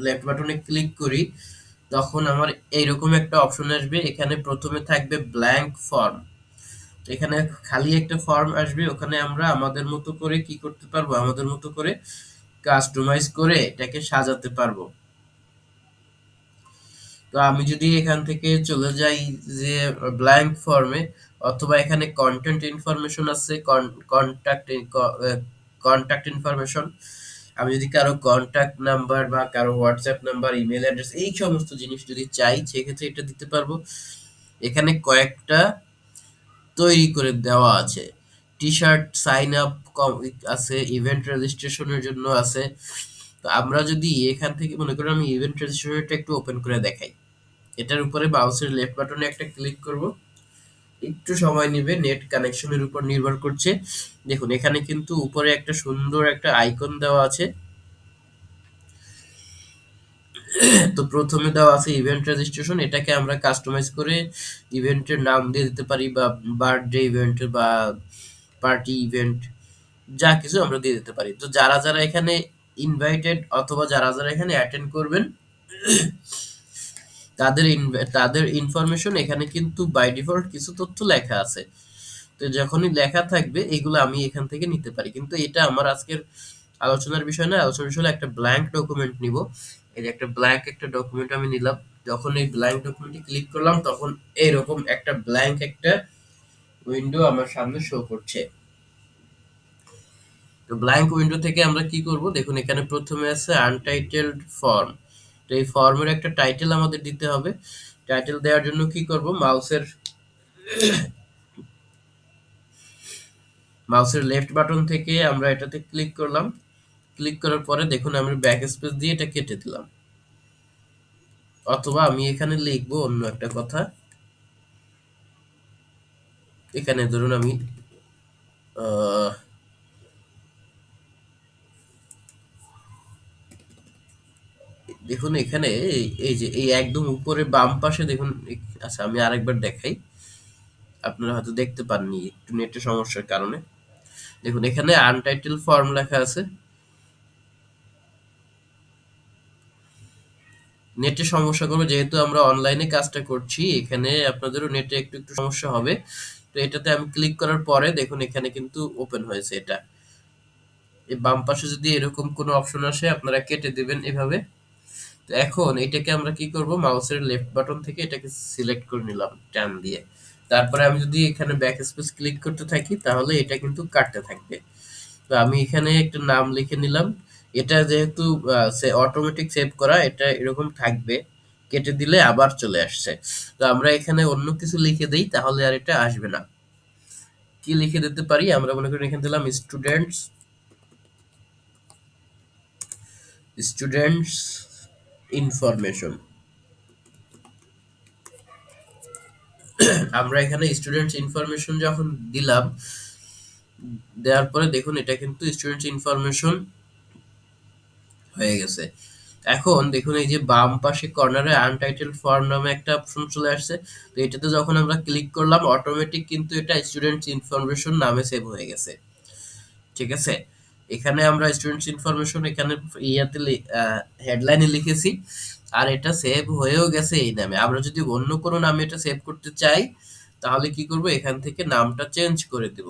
লেফট বাটনে ক্লিক করি তখন আমার এইরকম একটা অপশন আসবে। এখানে প্রথমে থাকবে ব্ল্যাঙ্ক ফর্ম। এখানে খালি একটা ফর্ম আসবে, ওখানে আমরা আমাদের মতো করে কি করতে পারবো? আমাদের মতো করে কাস্টমাইজ করে এটাকে সাজাতে পারবো। তো আমি যদি এখান থেকে চলে যাই যে ব্ল্যাঙ্ক ফর্মে, অথবা এখানে কন্টেন্ট ইনফরমেশন আছে, কন্ট্যাক্ট কন্ট্যাক্ট ইনফরমেশন, আমি যদি কারো কন্ট্যাক্ট নাম্বার বা কারো হোয়াটসঅ্যাপ নাম্বার, ইমেল অ্যাড্রেস এই সমস্ত জিনিস যদি চাই সেক্ষেত্রে এটা দিতে পারবো। এখানে কয়েকটা তৈরি করে দেওয়া আছে, টি শার্ট সাইন আপ আছে, ইভেন্ট রেজিস্ট্রেশনের জন্য আছে। তো আমরা যদি এখান থেকে মনে করি আমি ইভেন্ট রেজিস্ট্রেশনটা একটু ওপেন করে দেখাই, এটার উপরে মাউসের লেফট বাটনে একটা ক্লিক করব। একটু সময় নেবে, নেট কানেকশনের উপর নির্ভর করছে। দেখুন এখানে কিন্তু উপরে একটা সুন্দর একটা আইকন দেওয়া আছে। তো প্রথমে দেওয়া আছে ইভেন্ট রেজিস্ট্রেশন, এটাকে আমরা কাস্টমাইজ করে ইভেন্টের নাম দিয়ে দিতে পারি, বা বার্থডে ইভেন্ট বা পার্টি ইভেন্ট যা কিছু আমরা দিয়ে দিতে পারি। তো যারা যারা এখানে ইনভাইটেড অথবা যারা যারা এখানে অ্যাটেন্ড করবেন তাদের ইনফরমেশন এখানে কিন্তু বাই ডিফল্ট কিছু তথ্য লেখা আছে। তো যখনই লেখা থাকবে এগুলো আমি এখান থেকে নিতে পারি, কিন্তু এটা আমার আজকের আলোচনার বিষয় না। আলোচনার বিষয় হলো একটা ব্ল্যাঙ্ক ডকুমেন্ট নিব। এই যে একটা ব্ল্যাঙ্ক একটা ডকুমেন্ট আমি নিলাম, যখন এই ব্ল্যাঙ্ক ডকুমেন্টে ক্লিক করলাম তখন এইরকম একটা ব্ল্যাঙ্ক একটা উইন্ডো আমার সামনে শো করছে। তো ব্ল্যাঙ্ক উইন্ডো থেকে আমরা কি করব, দেখুন এখানে প্রথমে আছে আনটাইটেলড ফর্ম। তো এই ফর্মের একটা টাইটেল আমাদের দিতে হবে। টাইটেল দেওয়ার জন্য কি করব, মাউসের লেফট বাটন থেকে আমরা এটাতে ক্লিক করলাম। ক্লিক করার পরে দেখুন আমি ব্যাক স্পেস দিয়ে এটা কেটে দিলাম, অথবা আমি এখানে লিখবো অন্য একটা কথা। এখানে ধরুন আমি আহ, দেখুন এখানে এই যে এই একদম উপরে বাম পাশে দেখুন আচ্ছা আমি আরেকবার দেখাই, আপনারা হয়তো দেখতে পাননি একটু নেটের সমস্যার কারণে। দেখুন এখানে আনটাইটেল ফর্ম লেখা আছে। নেটে সমস্যা করবে যেহেতু আমরা অনলাইনে কাজটা করছি, এখানে আপনাদেরও নেটে একটু একটু সমস্যা হবে। তো এটাতে আমি ক্লিক করার পরে দেখুন এখানে কিন্তু ওপেন হয়েছে এটা। এই বাম পাশে যদি এরকম কোনো অপশন আসে আপনারা কেটে দিবেন এভাবে। তো এখন এটাকে আমরা কি করব, মাউসের লেফট বাটন থেকে এটাকে সিলেক্ট করে নিলাম টান দিয়ে। তারপরে আমি যদি এখানে ব্যাক স্পেস ক্লিক করতে থাকি তাহলে এটা কিন্তু কাটতে থাকবে। তো আমি এখানে একটা নাম লিখে নিলাম। এটা যেহেতু অটোমেটিক সেভ করা, এটা এরকম থাকবে, কেটে দিলে আবার চলে আসছে। তো আমরা এখানে অন্য কিছু লিখে দেই তাহলে আর এটা আসবে না। কি লিখে দিতে পারি, আমরা মনে করি এখানে দিলাম স্টুডেন্টস ইনফরমেশন। আমরা এখানে স্টুডেন্টস ইনফরমেশন যখন দিলাম, দেওয়ার পরে দেখুন এটা কিন্তু স্টুডেন্টস ইনফরমেশন হয়ে গেছে। এখন দেখুন এই যে বাম পাশে কর্নারে আনটাইটেলড ফর্ম নামে একটা অপশন চলে আসছে। তো এটাতে যখন আমরা ক্লিক করলাম অটোমেটিক কিন্তু এটা স্টুডেন্টস ইনফরমেশন নামে সেভ হয়ে গেছে। ঠিক আছে, এখানে আমরা স্টুডেন্টস ইনফরমেশন এখানে ইয়াতে হেডলাইনে লিখেছি, আর এটা সেভ হয়েও গেছে এই নামে। আমরা যদি অন্য কোনো নামে এটা সেভ করতে চাই তাহলে কি করব, এখান থেকে নামটা চেঞ্জ করে দেব।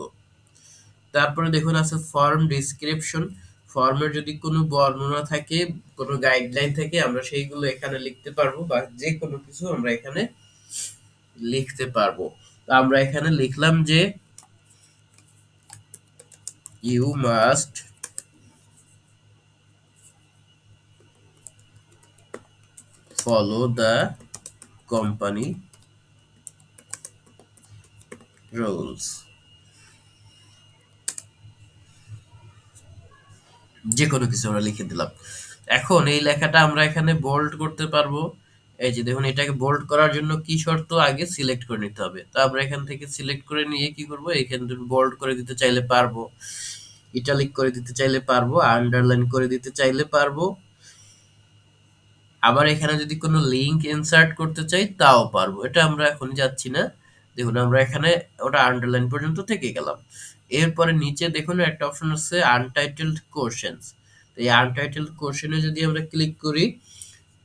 তারপরে দেখুন আছে ফর্ম ডিসক্রিপশন। ফর্মের যদি কোনো বর্ণনা থাকে, কোনো গাইডলাইন থাকে, আমরা সেইগুলো এখানে লিখতে পারবো, বা যে কোনো কিছু আমরা এখানে লিখতে পারবো। তো আমরা এখানে লিখলাম যে you must follow the company rules, যে কোনো কিছু আমরা লিখে দিলাম। এখন এই লেখাটা আমরা এখানে বোল্ড করতে পারবো। এই যে দেখুন এটাকে বোল্ড করার জন্য কি শর্ত, আগে সিলেক্ট করে নিতে হবে। তো আমরা এখান থেকে সিলেক্ট করে নিয়ে কি করব, এখানে বোল্ড করে দিতে চাইলে পারবো, ইটালিক করে দিতে চাইলে পারবো, আন্ডারলাইন করে দিতে চাইলে পারবো। আবার এখানে যদি কোনো লিংক ইনসার্ট করতে চাই তাও পারবো, এটা আমরা এখন যাচ্ছি না। দেখুন আমরা এখানে ওটা আন্ডারলাইন পর্যন্ত থেকে গেলাম। এরপরে নিচে দেখুন একটা অপশন আছে আনটাইটেলড কোশ্চেনস। তো এই আনটাইটেলড কোশ্চেনে যদি আমরা ক্লিক করি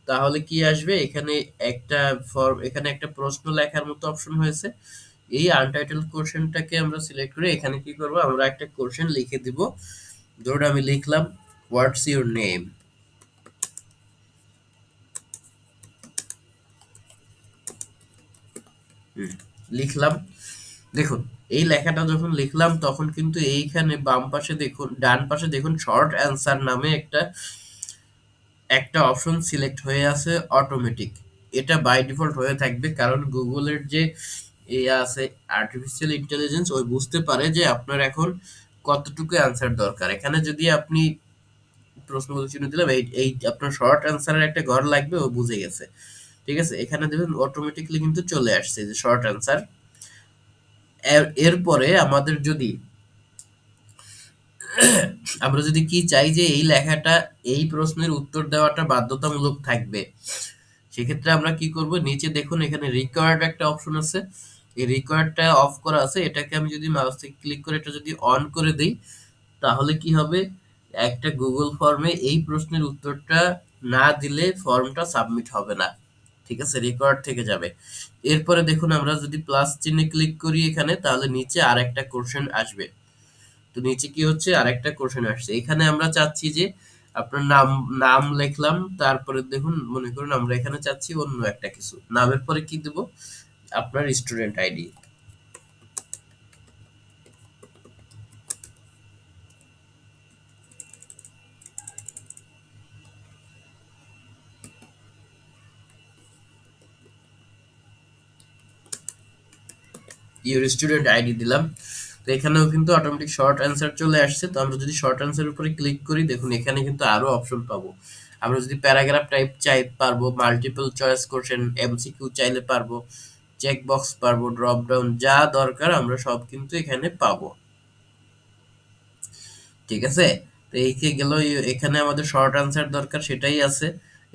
তাহলে কি আসবে, এখানে একটা ফর্ম, এখানে একটা প্রশ্ন লেখার মতো অপশন হয়েছে। এই আনটাইটেলড কোশ্চেনটাকে আমরা সিলেক্ট করে এখানে কি করব, আমরা একটা কোশ্চেন লিখে দিব। ধরুন আমি লিখলাম হোয়াটস ইউর নেম, লিখলাম। দেখুন এই লেখাটা যখন লিখলাম তখন কিন্তু এইখানে বাম পাশে দেখুন, ডান পাশে দেখুন শর্ট অ্যান্সার নামে একটা একটা অপশন সিলেক্ট হয়ে আছে অটোমেটিক। এটা বাই ডিফল্ট হয়ে থাকবে, কারণ গুগলের যে আছে আর্টিফিশিয়াল ইন্টেলিজেন্স, ওই বুঝতে পারে যে আপনার এখন কতটুকু অ্যান্সার দরকার। এখানে যদি আপনি প্রশ্নবোধক চিহ্ন দিলাম, এই এই আপনার শর্ট অ্যান্সারের একটা ঘর লাগবে, ও বুঝে গেছে। ঠিক আছে, এখানে দেখুন অটোমেটিকলি কিন্তু চলে আসছে যে শর্ট অ্যান্সার। এরপরে আমাদের যদি আমরা যদি কি চাই যে এই লেখাটা এই প্রশ্নের উত্তর দেওয়াটা বাধ্যতামূলক থাকবে, সেক্ষেত্রে আমরা কি করব, নিচে দেখুন এখানে রিকোয়ার্ড একটা অপশন আছে। এই রিকোয়ার্ডটা অফ করা আছে, এটাকে আমি যদি মাউস থেকে ক্লিক করে এটা যদি অন করে দেই, তাহলে কি হবে, একটা গুগল ফর্মে এই প্রশ্নের উত্তরটা না দিলে ফর্মটা সাবমিট হবে না। ঠিক আছে, রেকর্ড থেকে যাবে। এরপরে দেখুন আমরা যদি প্লাস চিহ্নে ক্লিক করি এখানে, তাহলে নিচে আর একটা কোশ্চেন আসবে। তো নিচে কি হচ্ছে, আর একটা কোশ্চেন আসছে। এখানে আমরা চাচ্ছি যে আপনার নাম, নাম লিখলাম, তারপরে দেখুন মনে করুন আমরা এখানে চাচ্ছি অন্য একটা কিছু, নামের পরে কি দেব, আপনার student ID. Your student ID দিলাম। তো এখানেও কিন্তু অটোমেটিক শর্ট অ্যান্সার চলে আসছে। তো আমরা যদি শর্ট অ্যান্সার উপরে ক্লিক করি, দেখুন এখানে কিন্তু আরো অপশন পাবো। আমরা যদি প্যারাগ্রাফ টাইপ চাই পারবো, মাল্টিপল চয়েস কোশ্চেন, এমসিকিউ চাইলে পারবো, চেক বক্স পারবো, ড্রপ ডাউন, যা দরকার আমরা সব কিন্তু এখানে পাবো। ঠিক আছে, তো এই কে গেল, এখানে আমাদের শর্ট অ্যান্সার দরকার সেটাই আছে।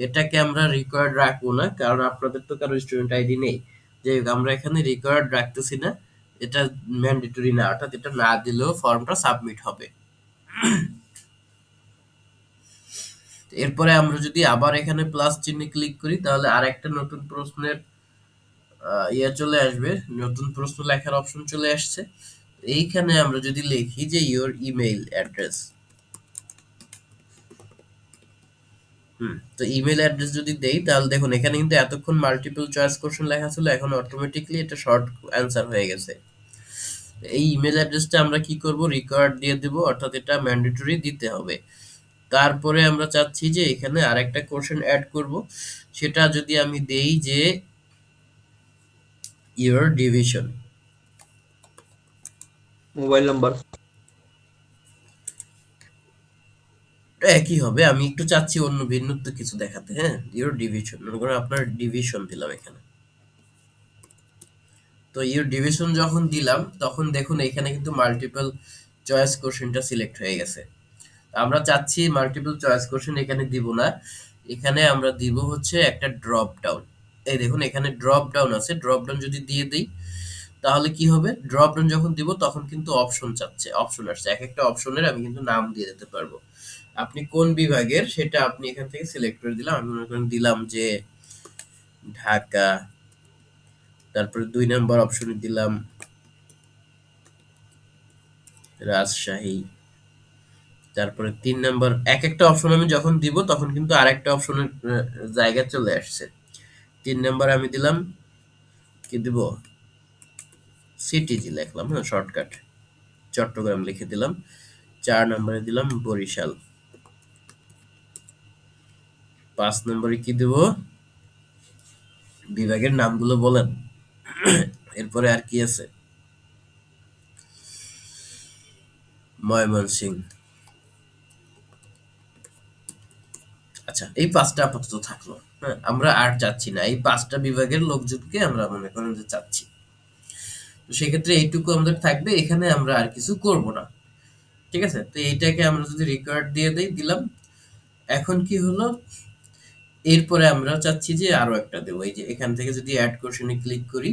এটাকে আমরা রিকোয়ার্ড রাখবো না, কারণ আপনাদের তো কারো স্টুডেন্ট আইডি নেই। যে আমরা এখানে রিকোয়ার্ড রাখতেছি না, এটা ম্যান্ডেটরি না, অর্থাৎ এটা না দিলেও ফর্মটা সাবমিট হবে। এরপরে আমরা যদি আবার এখানে প্লাস চিহ্নে ক্লিক করি, তাহলে আর একটা নতুন প্রশ্নের ইয়ে চলে আসবে, নতুন প্রশ্ন লেখার অপশন চলে আসছে। এইখানে আমরা যদি লিখি যে ইওর ইমেইল অ্যাড্রেস, তো ইমেল অ্যাড্রেস যদি দেই, তাহলে দেখুন এখানে কিন্তু এতক্ষণ মাল্টিপল চয়েস কোশ্চেন লেখা ছিল, এখন অটোমেটিকলি এটা শর্ট অ্যান্সার হয়ে গেছে। এই ইমেল অ্যাড্রেসটা আমরা কি করব, রিকোয়ার্ড দিয়ে দেব, অর্থাৎ এটা ম্যান্ডেটরি দিতে হবে। তারপরে আমরা চাচ্ছি যে এখানে আরেকটা কোশ্চেন অ্যাড করব, সেটা যদি আমি দেই যে ইওর ডিভিশন, মোবাইল নাম্বার। একই হবে, আমি একটু চাচ্ছি অন্য ভিন্নত্ব কিছু দেখাতে। হ্যাঁ, ইওর ডিভিশন, মনে করেন আপনার ডিভিশন দিলাম এখানে। তো ইওর ডিভিশন যখন দিলাম, তখন দেখুন এখানে কিন্তু মাল্টিপল চয়েস কোশ্চেনটা সিলেক্ট হয়ে গেছে। আমরা চাচ্ছি মাল্টিপল চয়েস কোশ্চেন এখানে দিব না, এখানে আমরা দিব হচ্ছে একটা ড্রপ ডাউন। এই দেখুন এখানে ড্রপ ডাউন আছে, ড্রপ ডাউন যদি দিয়ে দিই, তাহলে কি হবে, ড্রপ ডাউন যখন দিব তখন কিন্তু অপশন চাচ্ছে, অপশন আসছে, এক একটা অপশনের আমি কিন্তু নাম দিয়ে দিতে পারবো। আপনি কোন বিভাগের সেটা আপনি এখান থেকে সিলেক্ট করে দিলাম, আমি মনে করেন দিলাম যে ঢাকা। তারপরে ২ নাম্বার অপশনে দিলাম রাজশাহী। তারপরে ৩ নাম্বার, এক একটা অপশন আমি যখন দিব তখন কিন্তু আরেকটা অপশনের জায়গায় চলে আসছে। ৩ নাম্বার আমি দিলাম কি দিব, সিটিজি লিখলাম, হ্যাঁ শর্টকাট, চট্টগ্রাম লিখে দিলাম। ৪ নাম্বারে দিলাম বরিশাল। ৫ নম্বরে কি দেব, বিভাগের নামগুলো বলেন। এরপরে আর কি আছে, ময়মনসিংহ। আচ্ছা, এই ৫টা আপাতত থাকলো। হ্যাঁ, আমরা আর চাচ্ছি না, এই ৫টা বিভাগের লোকজনকে আমরা মনে করেন যে চাচ্ছি। তো সেক্ষেত্রে এইটুকু আমাদের থাকবে, এখানে আমরা আর কিছু করব না। ঠিক আছে, তো এইটাকে আমরা যদি রেকর্ড দিয়ে দেই, দিলাম। এখন কি হলো, এরপরে আমরা চাচ্ছি যে আরো একটা দেবো, এই যে এখান থেকে যদি অ্যাড কোশ্চেনে ক্লিক করি,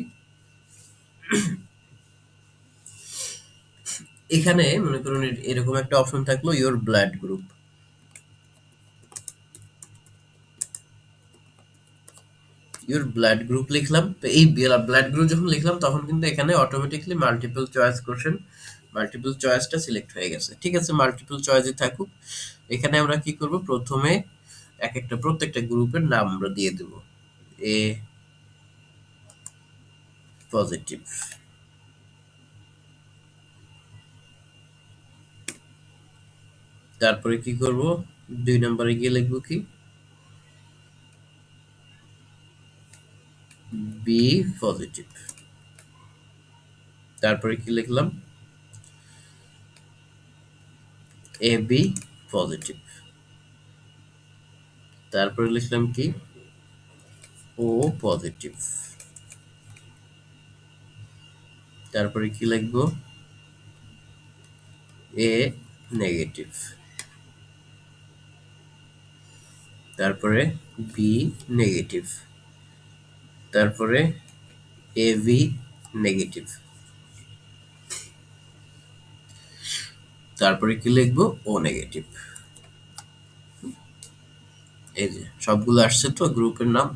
এখানে মনে করুন এরকম একটা অপশন থাকলো your blood group. Your blood group লিখলাম। তো এই ব্লাড গ্রুপ যখন লিখলাম, তখন কিন্তু এখানে automatically multiple choice question, multiple চয়েসটা সিলেক্ট হয়ে গেছে। ঠিক আছে, মাল্টিপল চয়েসই থাকুক। এখানে আমরা কি করব, প্রথমে প্রত্যেকটা গ্রুপের নাম আমরা দিয়ে দেব। এ পজিটিভ, তারপরে কি করব, ২ নম্বরে গিয়ে লিখব কি, বি পজিটিভ। তারপরে কি লিখলাম, এ বি পজিটিভ। তারপরে লিখলাম কি, ও পজিটিভ। তারপরে কি লিখবো, এ নেগেটিভ। তারপরে বি নেগেটিভ। তারপরে এ বি নেগেটিভ। তারপরে কি লিখবো? ও নেগেটিভ। এই যে সবগুলো আসছে তো গ্রুপের নাম।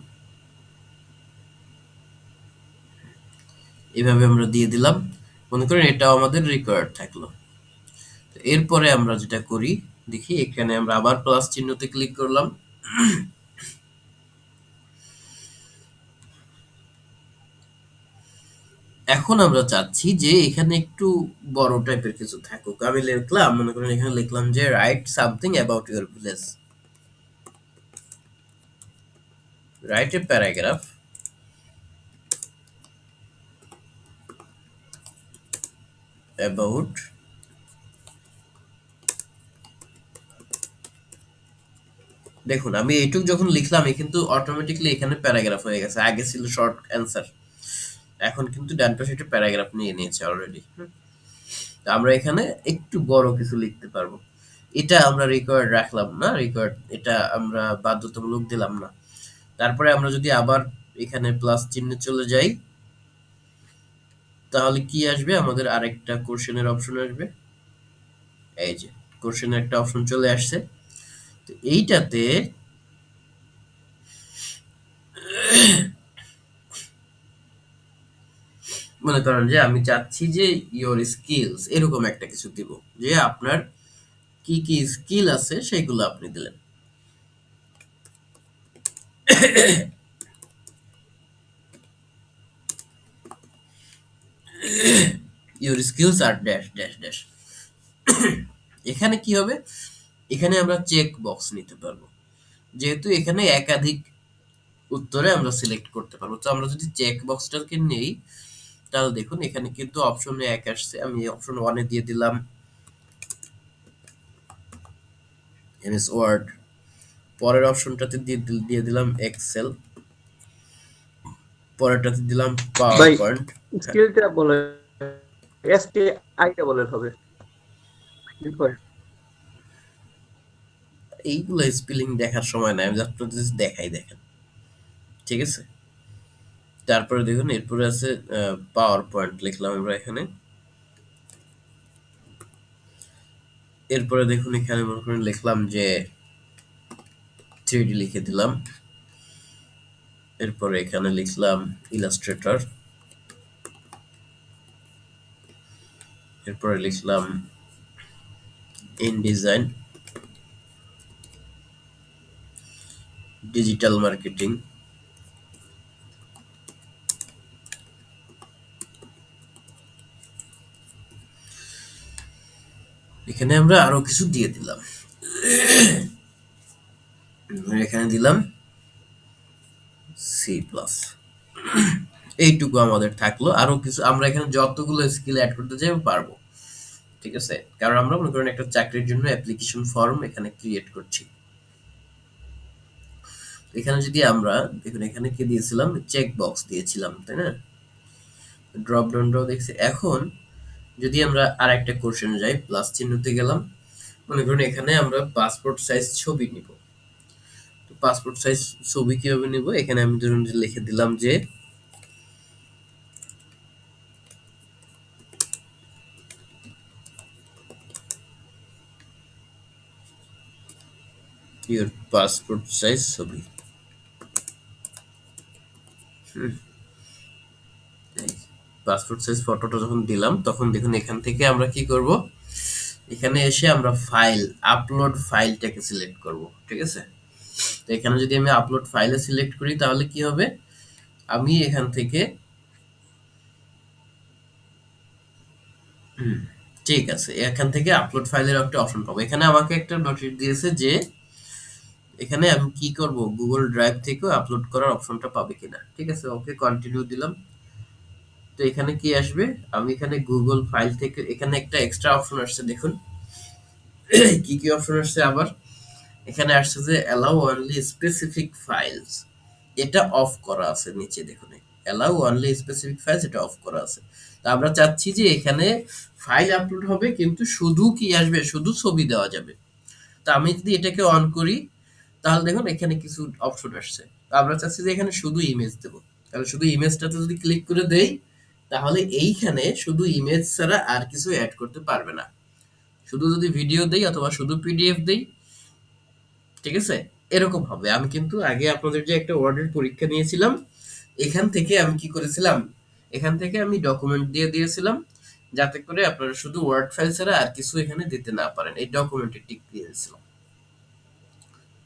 এভাবে আমরা দিয়ে দিলাম। মনে করেন এটাও আমাদের রিকোয়ার্ড থাকলো। তো এরপরে আমরা যেটা করি, দেখি এখানে আমরা আবার প্লাস চিহ্নতে ক্লিক করলাম। এখন আমরা চাচ্ছি যে এখানে একটু বড় টাইপের কিছু থাকুক। আমি লিখলাম, মনে করেন এখানে লিখলাম যে right something about your village, write a paragraph about, দেখুন আমি এইটুক যখন লিখলাম কিন্তু অটোমেটিকলি এখানে প্যারাগ্রাফ হয়ে গেছে। আগে ছিল শর্ট অ্যান্সার, এখন কিন্তু ডান পাশে একটা প্যারাগ্রাফ নিয়ে নিয়েছে অলরেডি। তো আমরা এখানে একটু বড় কিছু লিখতে পারবো। এটা আমরা রিকোয়ার্ড রাখলাম না, রিকোয়ার্ড এটা আমরা বাধ্যতামূলক দিলাম না। তারপরে আমরা যদি আবার এখানে প্লাস চিহ্নে চলে যাই, তাহলে কি আসবে? আমাদের আরেকটা কোশ্চেনের অপশন আসবে। এই যে কোশ্চেনের একটা অপশন চলে আসছে। তো এইটাতে মনে করেন যে আমি চাচ্ছি যে ইওর স্কিলস এরকম একটা কিছু দিব, যে আপনার কি কি স্কিল আছে সেগুলো আপনি দিলেন। Your skills are dash dash dash. এখানে কি হবে? এখানে আমরা চেক বক্স নিতে পারবো, যেহেতু এখানে একাধিক উত্তরে আমরা সিলেক্ট করতে পারবো। তো আমরা যদি চেক বক্সটাকে নেই, তাহলে দেখুন এখানে কিন্তু অপশনে এক আসছে। আমি অপশন ওয়ানে দিয়ে দিলাম এমএস ওয়ার্ড, পরের অপশনটাতে দিয়ে দিলাম এক্সেল, পরেরটাতে দিলাম পাওয়ার ভাই পয়েন্ট। হ্যাঁ, স্কিলটা বলে, STI টা বলে হবে। এইগুলো স্পেলিং দেখার সময় নাই, আমি জাস্ট দেখাই, দেখেন। ঠিক আছে, তারপরে দেখুন এরপরে আছে পাওয়ার পয়েন্ট লিখলাম আমরা এখানে। এরপরে দেখুন এখানে মনে করেন লিখলাম যে 3D লিখে দিলাম। এরপরে এখানে লিখলাম ইলাস্ট্রেটর। এরপরে লিখলাম ইনডিজাইন, ডিজিটাল মার্কেটিং। এখানে আমরা আরো কিছু দিয়ে দিলাম। এখানে দিলাম সি প্লাস। এইটুকু আমাদের থাকলো। আরো কিছু আমরা এখানে যতগুলো স্কিল অ্যাড করতে চাই পারবো। ঠিক আছে, কারণ আমরা মনে করেন একটা চাকরির জন্য অ্যাপ্লিকেশন ফর্ম এখানে ক্রিয়েট করছি। এখানে যদি আমরা দেখুন এখানে কি দিয়েছিলাম, চেক বক্স দিয়েছিলাম, তাই না? ড্রপ ডাউনটাও দেখছি। এখন যদি আমরা আর একটা কোশ্চেনে যাই, প্লাস চিহ্নতে গেলাম, মনে করুন এখানে আমরা পাসপোর্ট সাইজ ছবি নিব। তো পাসপোর্ট সাইজ ছবি কিভাবে নিব? এখানে আমি ধরুন যে লিখে দিলাম যে ইউর পাসপোর্ট সাইজ ছবি। পাসপোর্ট সাইজ ফটোটা যখন দিলাম, তখন দেখুন এখান থেকে আমরা কি করব? এখানে এসে আমরা ফাইল, আপলোড ফাইলটাকে সিলেক্ট করব। ঠিক আছে, তো এখানে যদি আমি আপলোড ফাইলে সিলেক্ট করি, তাহলে কি হবে? আমি এখান থেকে ঠিক আছে, এখান থেকে আপলোড ফাইলের একটা অপশন পাবো। এখানে আমাকে একটা নোটিশ দিয়েছে যে এখানে আমি কি করব, গুগল ড্রাইভ থেকেও আপলোড করার অপশনটা পাবে কিনা। ঠিক আছে, ওকে কন্টিনিউ দিলাম। তো এখানে কি আসবে? আমি এখানে গুগল ফাইল থেকে এখানে একটা এক্সট্রা অপশন আসছে, দেখুন কি কি অপশন আসছে আবার। এখানে আসছে যে অ্যালাউ অনলি স্পেসিফিক ফাইলস, এটা অফ করা আছে নিচে দেখুন। অ্যালাউ অনলি স্পেসিফিক ফাইলস, এটা অফ করা আছে। তো আমরা চাচ্ছি যে এখানে ফাইল আপলোড হবে কিন্তু শুধু কি আসবে, শুধু ছবি দেওয়া যাবে। তো আমি যদি এটাকে অন করি, তাহলে দেখুন এখানে কিছু অপশন আসছে। তো আমরা চাচ্ছি যে এখানে শুধু ইমেজ দেব। তাহলে শুধু ইমেজটাতে যদি ক্লিক করে দেই, তাহলে এইখানে শুধু ইমেজ ছাড়া আর কিছু অ্যাড করতে পারবে না। শুধু যদি ভিডিও দেই অথবা শুধু পিডিএফ দেই, ঠিক আছে? এরকম হবে। আমি কিন্তু আগে আপনাদের যে একটা ওয়ার্ডের পরীক্ষা নিয়েছিলাম, এখান থেকে আমি কি করেছিলাম? এখান থেকে আমি ডকুমেন্ট দিয়ে দিয়েছিলাম, যাতে করে আপনারা শুধু ওয়ার্ড ফাইল ছাড়া আর কিছু এখানে দিতে না পারেন। এই ডকুমেন্টে টিক দিয়ে দিয়েছিলাম।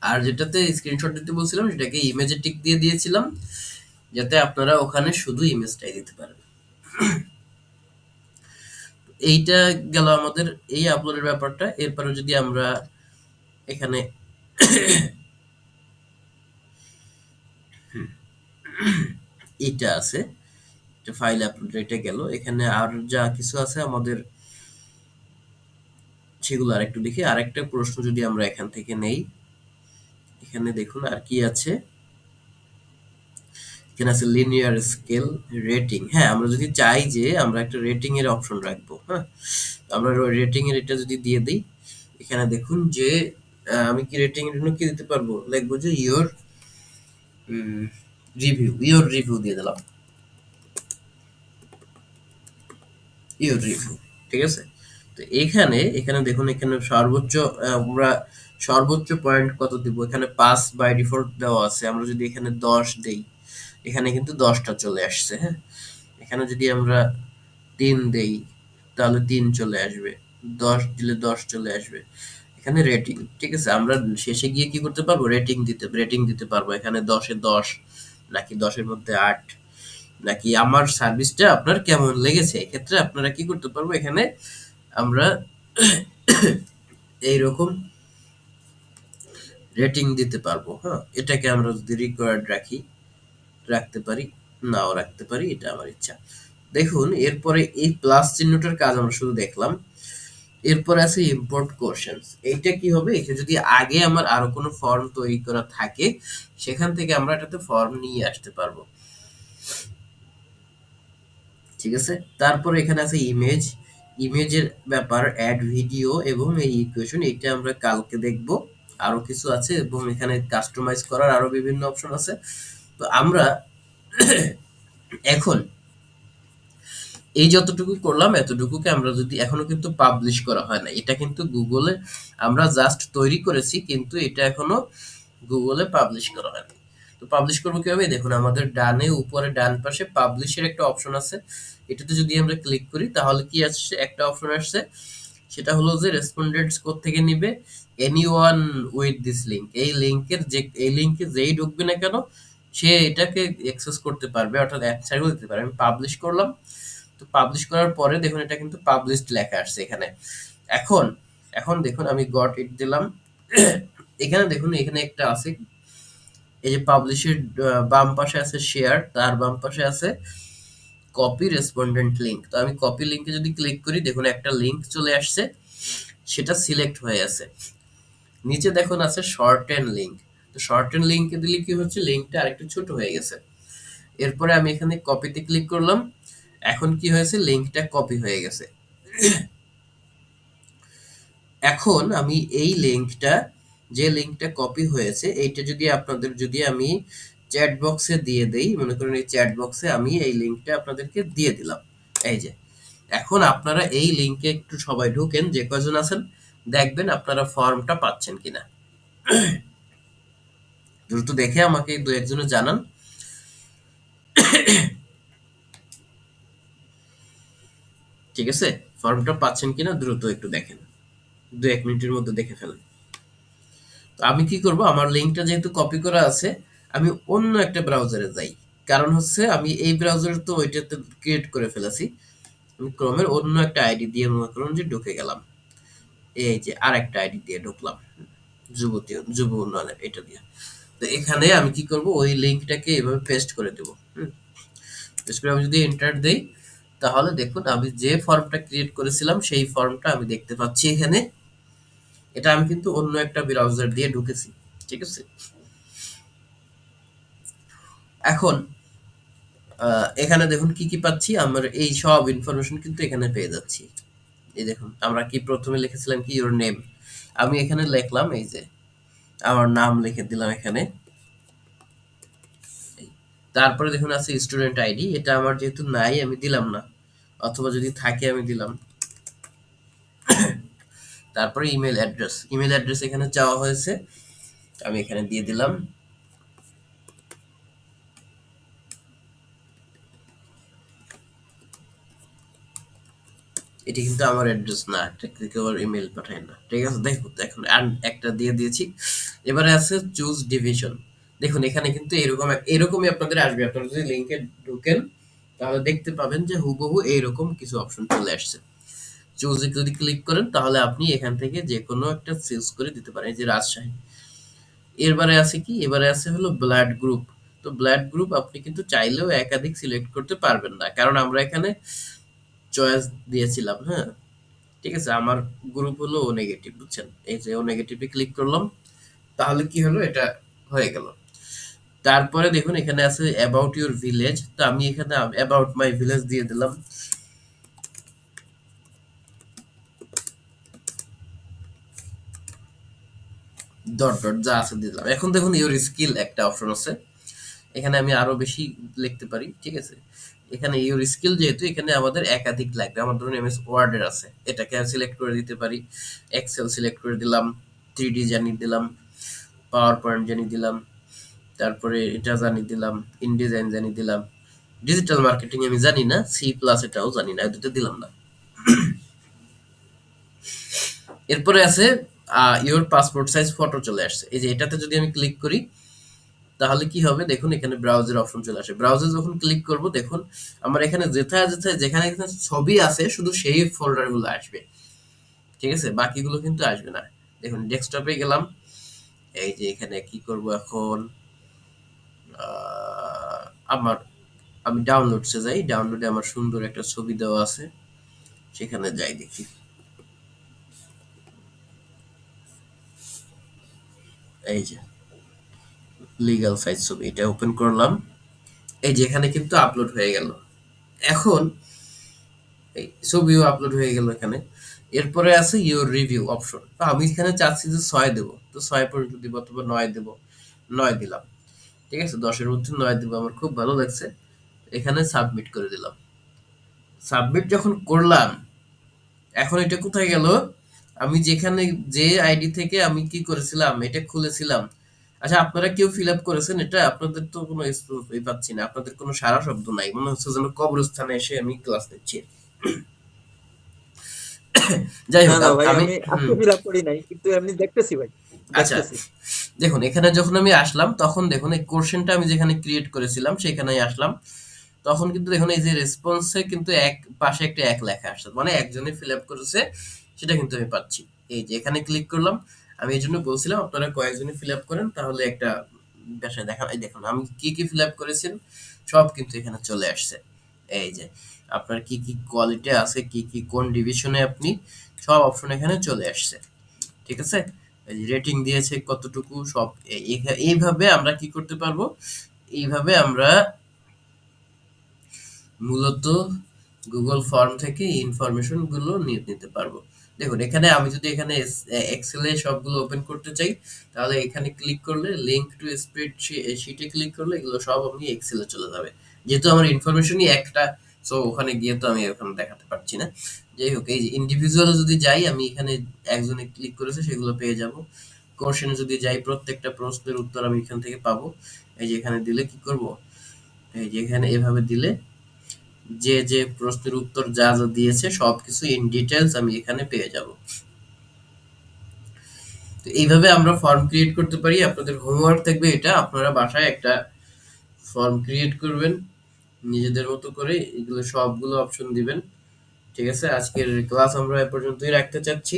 আর যেটাতে স্ক্রিনশট দিতে বলছিলাম সেটাকে ইমেজে টিক দিয়ে দিয়েছিলাম, যাতে আপনারা ওখানে শুধু ইমেজটাই দিতে পারেন। এইটা গেল আমাদের এই আপলোডের ব্যাপারটা। এরপরে যদি আমরা এখানে এটা আছে, ফাইল আপলোড, এটা গেল। এখানে আর যা কিছু আছে আমাদের সেগুলো আরেকটু দেখি। আরেকটা প্রশ্ন যদি আমরা এখান থেকে নেই, এখানে দেখুন আর কি আছে। এখানে আছে লিনিয়ার স্কেল রেটিং। হ্যাঁ, আমরা যদি চাই যে আমরা একটা রেটিং এর অপশন রাখবো, হ্যাঁ, আমরা রেটিং এর এটা যদি দিয়ে দিই, এখানে দেখুন যে আমি কি রেটিং এর জন্য কি দিতে পারবো, লিখবো যে ইওর রিভিউ দিয়ে দিলাম, ইওর রিভিউ। ঠিক আছে? তো এখানে দেখুন, এখানে সর্বোচ্চ আমরা সর্বোচ্চ পয়েন্ট কত দিব? এখানে ৫ বাই ডিফল্ট দেওয়া আছে। আমরা যদি এখানে ১০ দেই, এখানে কিন্তু ১০টা চলে আসছে, হ্যাঁ? এখানে যদি আমরা ৩ দেই, তাহলে ৩ চলে আসবে। ১০ দিলে ১০ চলে আসবে। এখানে রেটিং, ঠিক আছে? আমরা শেষে গিয়ে কি করতে পারবো? রেটিং দিতে পারবো। এখানে ১০ এ ১০, নাকি ১০ এর মধ্যে ৮, নাকি আমার সার্ভিসটা আপনার কেমন লেগেছে। এক্ষেত্রে আপনারা কি করতে পারবো? এখানে আমরা এইরকম রেটিং দিতে পারবো, হ্যাঁ? এটাকে আমরা যদি রিকোয়ার্ড রাখতে পারি, নাও রাখতে পারি, এটা আমার ইচ্ছা। দেখুন, এরপরে এই প্লাস চিহ্নটার কাজ আমরা শুধু দেখলাম। এরপরে আছে ইম্পোর্ট কোশ্চেনস। এইটা কি হবে? এটা যদি আগে আমার আরো কোনো ফর্ম তৈরি করা থাকে, সেখান থেকে আমরা এটাতে ফর্ম নিয়ে আসতে পারবো। ঠিক আছে? তারপরে এখানে আছে ইমেজের ব্যাপার, অ্যাড ভিডিও এবং এই ইকুয়েশন, এটা আমরা কালকে দেখব। আরো কিছু আছে এবং এখানে কাস্টমাইজ করার আরো বিভিন্ন অপশন আছে। তো আমরা এখন এই যতটুকু করলাম, এতটুকুকে আমরা যদি, এখনো কিন্তু পাবলিশ করা হয় না। এটা কিন্তু গুগলে আমরা জাস্ট তৈরি করেছি, কিন্তু এটা এখনো গুগলে পাবলিশ করা হয়নি। তো পাবলিশ করবো কিভাবে? দেখুন, আমাদের ডানে উপরে ডান পাশে পাবলিশের একটা অপশন আছে। এটাতে যদি আমরা ক্লিক করি, তাহলে কি আসছে? একটা অপশন আসছে, সেটা হলো যে রেসপন্ডেন্টস থেকে নিবে, এনিওয়ান উইথ দিস লিঙ্ক। এই লিঙ্কে যেই ঢুকবে না কেন, সে এটাকে অ্যাক্সেস করতে পারবে, অর্থাৎ অ্যান্সারও দিতে পারবে। আমি পাবলিশ করলাম। তো পাবলিশ করার পরে দেখুন, এটা কিন্তু পাবলিশড লেখা আসছে এখানে। এখন এখন দেখুন, আমি গট ইট দিলাম। এখানে দেখুন, এখানে একটা আছে, এই যে পাবলিশের বাম পাশে আছে শেয়ার, তার বাম পাশে আছে কপি রেসপন্ডেন্ট লিঙ্ক। তো আমি কপি লিঙ্কে যদি ক্লিক করি, দেখুন একটা লিঙ্ক চলে আসছে, সেটা সিলেক্ট হয়ে আছে। নিচে দেখুন আছে শর্টেন লিঙ্ক। তো শর্টেন লিঙ্কে দিলে কি হচ্ছে? লিঙ্কটা আরেকটু ছোট হয়ে গেছে। এরপরে আমি এখানে কপিতে ক্লিক করলাম। এখন কি হয়েছে? লিঙ্কটা কপি হয়ে গেছে। এখন আমি এই লিঙ্কটা, যে লিঙ্কটা কপি হয়েছে, এইটা যদি আমি চ্যাট বক্সে দিয়ে দেই, মনে করেন এই চ্যাট বক্সে আমি এই লিঙ্কটা আপনাদেরকে দিয়ে দিলাম। এই যে, এখন আপনারা এই লিঙ্কে একটু সবাই ঢুকেন, যে কয়জন আছেন, দেখবেন আপনারা ফর্মটা পাচ্ছেন কিনা। দ্রুত দেখে আমাকে দু একজনে জানান। ঠিক আছে? ফর্মটা পাচ্ছেন কিনা দ্রুত একটু দেখেন। ২-১ মিনিটের মধ্যে দেখে ফেলেন। তো আমি কি করব? আমার লিঙ্কটা যেহেতু কপি করা আছে, আমি অন্য একটা ব্রাউজারে যাই। কারণ হচ্ছে আমি এই ব্রাউজারে তো ওইটাতে ক্রিয়েট করে ফেলেছি। আমি ক্রোমের অন্য একটা আইডি দিয়ে মনে করুন যে ঢুকে গেলাম। এই যে আরেকটা আইডি দিয়ে ঢুকলাম। যুব উন্নয়নের এটা দিয়ে। তো এখানে আমি কি করব? ওই লিঙ্কটাকে এভাবে পেস্ট করে দেব। পেস্ট করে আমি যদি এন্টার দেই, তাহলে দেখুন আমি যে ফর্মটা ক্রিয়েট করেছিলাম সেই ফর্মটা আমি দেখতে পাচ্ছি এখানে। এটা আমি কিন্তু অন্য একটা ব্রাউজার দিয়ে ঢুকেছি। ঠিক আছে? এখন এখানে দেখুন কি কি পাচ্ছি। আমার এই সব ইনফরমেশন কিন্তু এখানে পেয়ে যাচ্ছি। এই দেখুন, আমরা কি প্রথমে লিখেছিলাম কি ইওর নেম, আমি এখানে লিখলাম, এই যে আমার নাম লিখে দিলাম এখানে। তারপরে দেখুন আছে স্টুডেন্ট আইডি, এটা আমার যেহেতু নাই আমি দিলাম না, অথবা যদি থাকে আমি দিলাম। তারপরে ইমেল অ্যাড্রেস, ইমেল অ্যাড্রেস এখানে চাওয়া হয়েছে, আমি এখানে দিয়ে দিলাম। এটি কিন্তু আমার অ্যাড্রেস না, এটা কেউ ইমেল পাঠায় না, ঠিক আছে। দেখুন দেখুন একটা দিয়ে দিয়েছি। এবারে আছে চুজ ডিভিশন। দেখুন এখানে কিন্তু এরকম এরকমই আপনাদের আসবে, আপনারা যদি লিংকে ঢুকেন তাহলে দেখতে পাবেন যে হুবহু এইরকম কিছু অপশন চলে আসছে। চুজে যদি ক্লিক করেন তাহলে আপনি এখান থেকে যে কোনো একটা চুজ করে দিতে পারেন, এই যে রাজশাহী। এরবারে আছে কি, এবারে আছে হলো ব্লাড গ্রুপ। তো ব্লাড গ্রুপ আপনি কিন্তু চাইলেও একাধিক সিলেক্ট করতে পারবেন না, কারণ আমরা এখানে চয়েস দিয়েছিলাম, হ্যাঁ। ঠিক আছে, আমার গ্রুপ হলো ও নেগেটিভ, বুঝছেন। এই যে ও নেগেটিভে ক্লিক করলাম, তাহলে কি হলো, এটা হয়ে গেল। তারপরে দেখুন এখানে আছে অ্যাবাউট ইউর ভিলেজ, তো আমি এখানে অ্যাবাউট মাই ভিলেজ দিয়ে দিলাম, ডট ডট যা আছে দিলাম। এখন দেখুন ইউর স্কিল একটা অপশন আছে, এখানে আমি আরো বেশি লিখতে পারি, ঠিক আছে। এখানে ইউর স্কিল যেহেতু এখানে আমাদের একাধিক লাগবে, আমার ধরুন এমএস ওয়ার্ডের আছে, এটাকে সিলেক্ট করে দিতে পারি। এক্সেল সিলেক্ট করে দিলাম, 3D জানিয়ে দিলাম, পাওয়ার পয়েন্ট জানিয়ে দিলাম, তারপরে এটা জানিয়ে দিলাম, ইনডিজাইন জানিয়ে দিলাম, ডিজিটাল মার্কেটিং আমি জানি না, সি প্লাস এটাও জানি না, এই দুটো দিলাম না। এরপরে আছে ইওর পাসপোর্ট সাইজ ফটো চলে আসছে, এই যে এটাতে যদি আমি ক্লিক করি তাহলে কি হবে, দেখুন এখানে ব্রাউজার অপশন চলে আসে। ব্রাউজার যখন ক্লিক করব দেখুন আমার এখানে যেথায় যেথায় যেখানে যেখানে ছবি আছে শুধু সেই ফোল্ডার গুলো আসবে, ঠিক আছে, বাকিগুলো কিন্তু আসবে না। দেখুন ডেস্কটপে গেলাম, এই যে এখানে কি করব এখন, আহ, আমার আমি ডাউনলোডসে যাই, ডাউনলোডে আমার সুন্দর একটা ছবি দেওয়া আছে, সেখানে যাই দেখি। এই যে লিগ্যাল সাইজ ছবি, এটা ওপেন করলাম, এই যে এখানে কিন্তু আপলোড হয়ে গেল। এখন এই ছবিও আপলোড হয়ে গেল এখানে। এরপরে আছে ইওর রিভিউ অপশন, তো আমি এখানে চাচ্ছি যে 6 দেবো, তো 6 পর্যন্ত দিব অথবা 9 দেবো, 9 দিলাম, ঠিক আছে। 10-এর মধ্যে 9 দেবো, আমার খুব ভালো লাগছে। এখানে সাবমিট করে দিলাম। সাবমিট যখন করলাম, এখন এটা কোথায় গেল, আমি যেখানে যে আইডি থেকে আমি কি করেছিলাম এটা খুলেছিলাম। আচ্ছা আপনারা কেউ ফিল আপ করেছেন এটা? আপনাদের তো কোনো পাচ্ছি না, আপনাদের কোনো সারা শব্দ নাই, মনে হচ্ছে যেন কবরস্থানে এসে আমি ক্লাস নিচ্ছি। যাই না হোক না ভাই, আমি আমি আজকে হুম, ফিল আপ করি নাই, কিন্তু এমনি দেখতেছি ভাই, আচ্ছা দেখতেছি। দেখুন এখানে যখন আমি আসলাম তখন দেখুন এই কোশ্চেনটা আমি যেখানে ক্রিয়েট করেছিলাম সেখানেই আসলাম, তখন কিন্তু দেখুন এই যে রেসপন্সে কিন্তু এক পাশে একটা এক লেখা আসছে, মানে একজনে ফিল আপ করেছে, সেটা কিন্তু আমি পাচ্ছি। এই যে এখানে ক্লিক করলাম, আমি এই জন্য বলছিলাম আপনারা কয়েকজনে ফিল আপ করেন তাহলে একটা বিষয় দেখা। এই দেখুন আমি কি কি ফিল আপ করেছেন সব কিন্তু এখানে চলে আসছে। এই যে আপনার কি কি কোয়ালিটি আছে, কি কি কোন ডিভিশনে আপনি, সব অপশন এখানে চলে আসছে, ঠিক আছে। রেটিং দিয়েছে কতটুকু সব, এইভাবে আমরা কি করতে পারবো, এইভাবে আমরা মূলত গুগল ফর্ম থেকে ইনফরমেশন গুলো নিয়ে নিতে পারবো। দেখুন এখানে আমি যদি এখানে এক্সেলে সবগুলো ওপেন করতে চাই তাহলে এখানে ক্লিক করলে লিংক টু স্প্রেড শিটে ক্লিক করলে এগুলো সব আমি এক্সেলে চলে যাবে, যেহেতু আমার ইনফরমেশনই একটা, সো ওখানে গিয়ে তো আমি ওখানে দেখাতে পারছি না। যাই হোক এই যে ইন্ডিভিজুয়াল যদি যাই আমি এখানে একজনে ক্লিক করেছে সেগুলো পেয়ে যাব। কোশ্চেনে যদি যাই প্রত্যেকটা প্রশ্নের উত্তর আমি এখান থেকে পাবো। এই যে এখানে দিলে কি করব, এই যে এখানে এভাবে দিলে যে যে প্রশ্নের উত্তর যা যা দিয়েছে সবকিছু ইন ডিটেলস আমি এখানে পেয়ে যাব। তো এইভাবে আমরা ফর্ম ক্রিয়েট করতে পারি। আপনাদের হোমওয়ার্ক থাকবে এটা, আপনারা বাসায় একটা ফর্ম ক্রিয়েট করবেন নিজেদের মতো করে, এগুলো সবগুলো অপশন দিবেন, ঠিক আছে। আজকের ক্লাস আমরা এ পর্যন্তই রাখতে চাচ্ছি।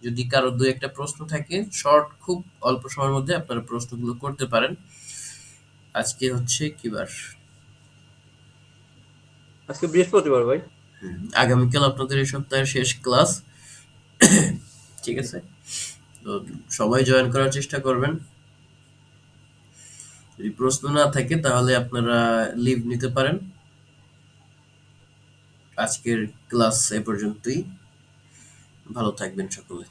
যদি কারো দু একটা প্রশ্ন থাকে শর্ট, খুব অল্প সময়ের মধ্যে আপনারা প্রশ্নগুলো করতে পারেন। আজকে হচ্ছে কি বার, আজকে বৃহস্পতিবার ভাই। আগামীকাল আপনাদের এই সপ্তাহের শেষ ক্লাস, ঠিক আছে। তো সবাই জয়েন করার চেষ্টা করবেন। যদি প্রশ্ন না থাকে তাহলে আপনারা লিভ নিতে পারেন। আজকের ক্লাস এ পর্যন্তই, ভালো থাকবেন সকলে।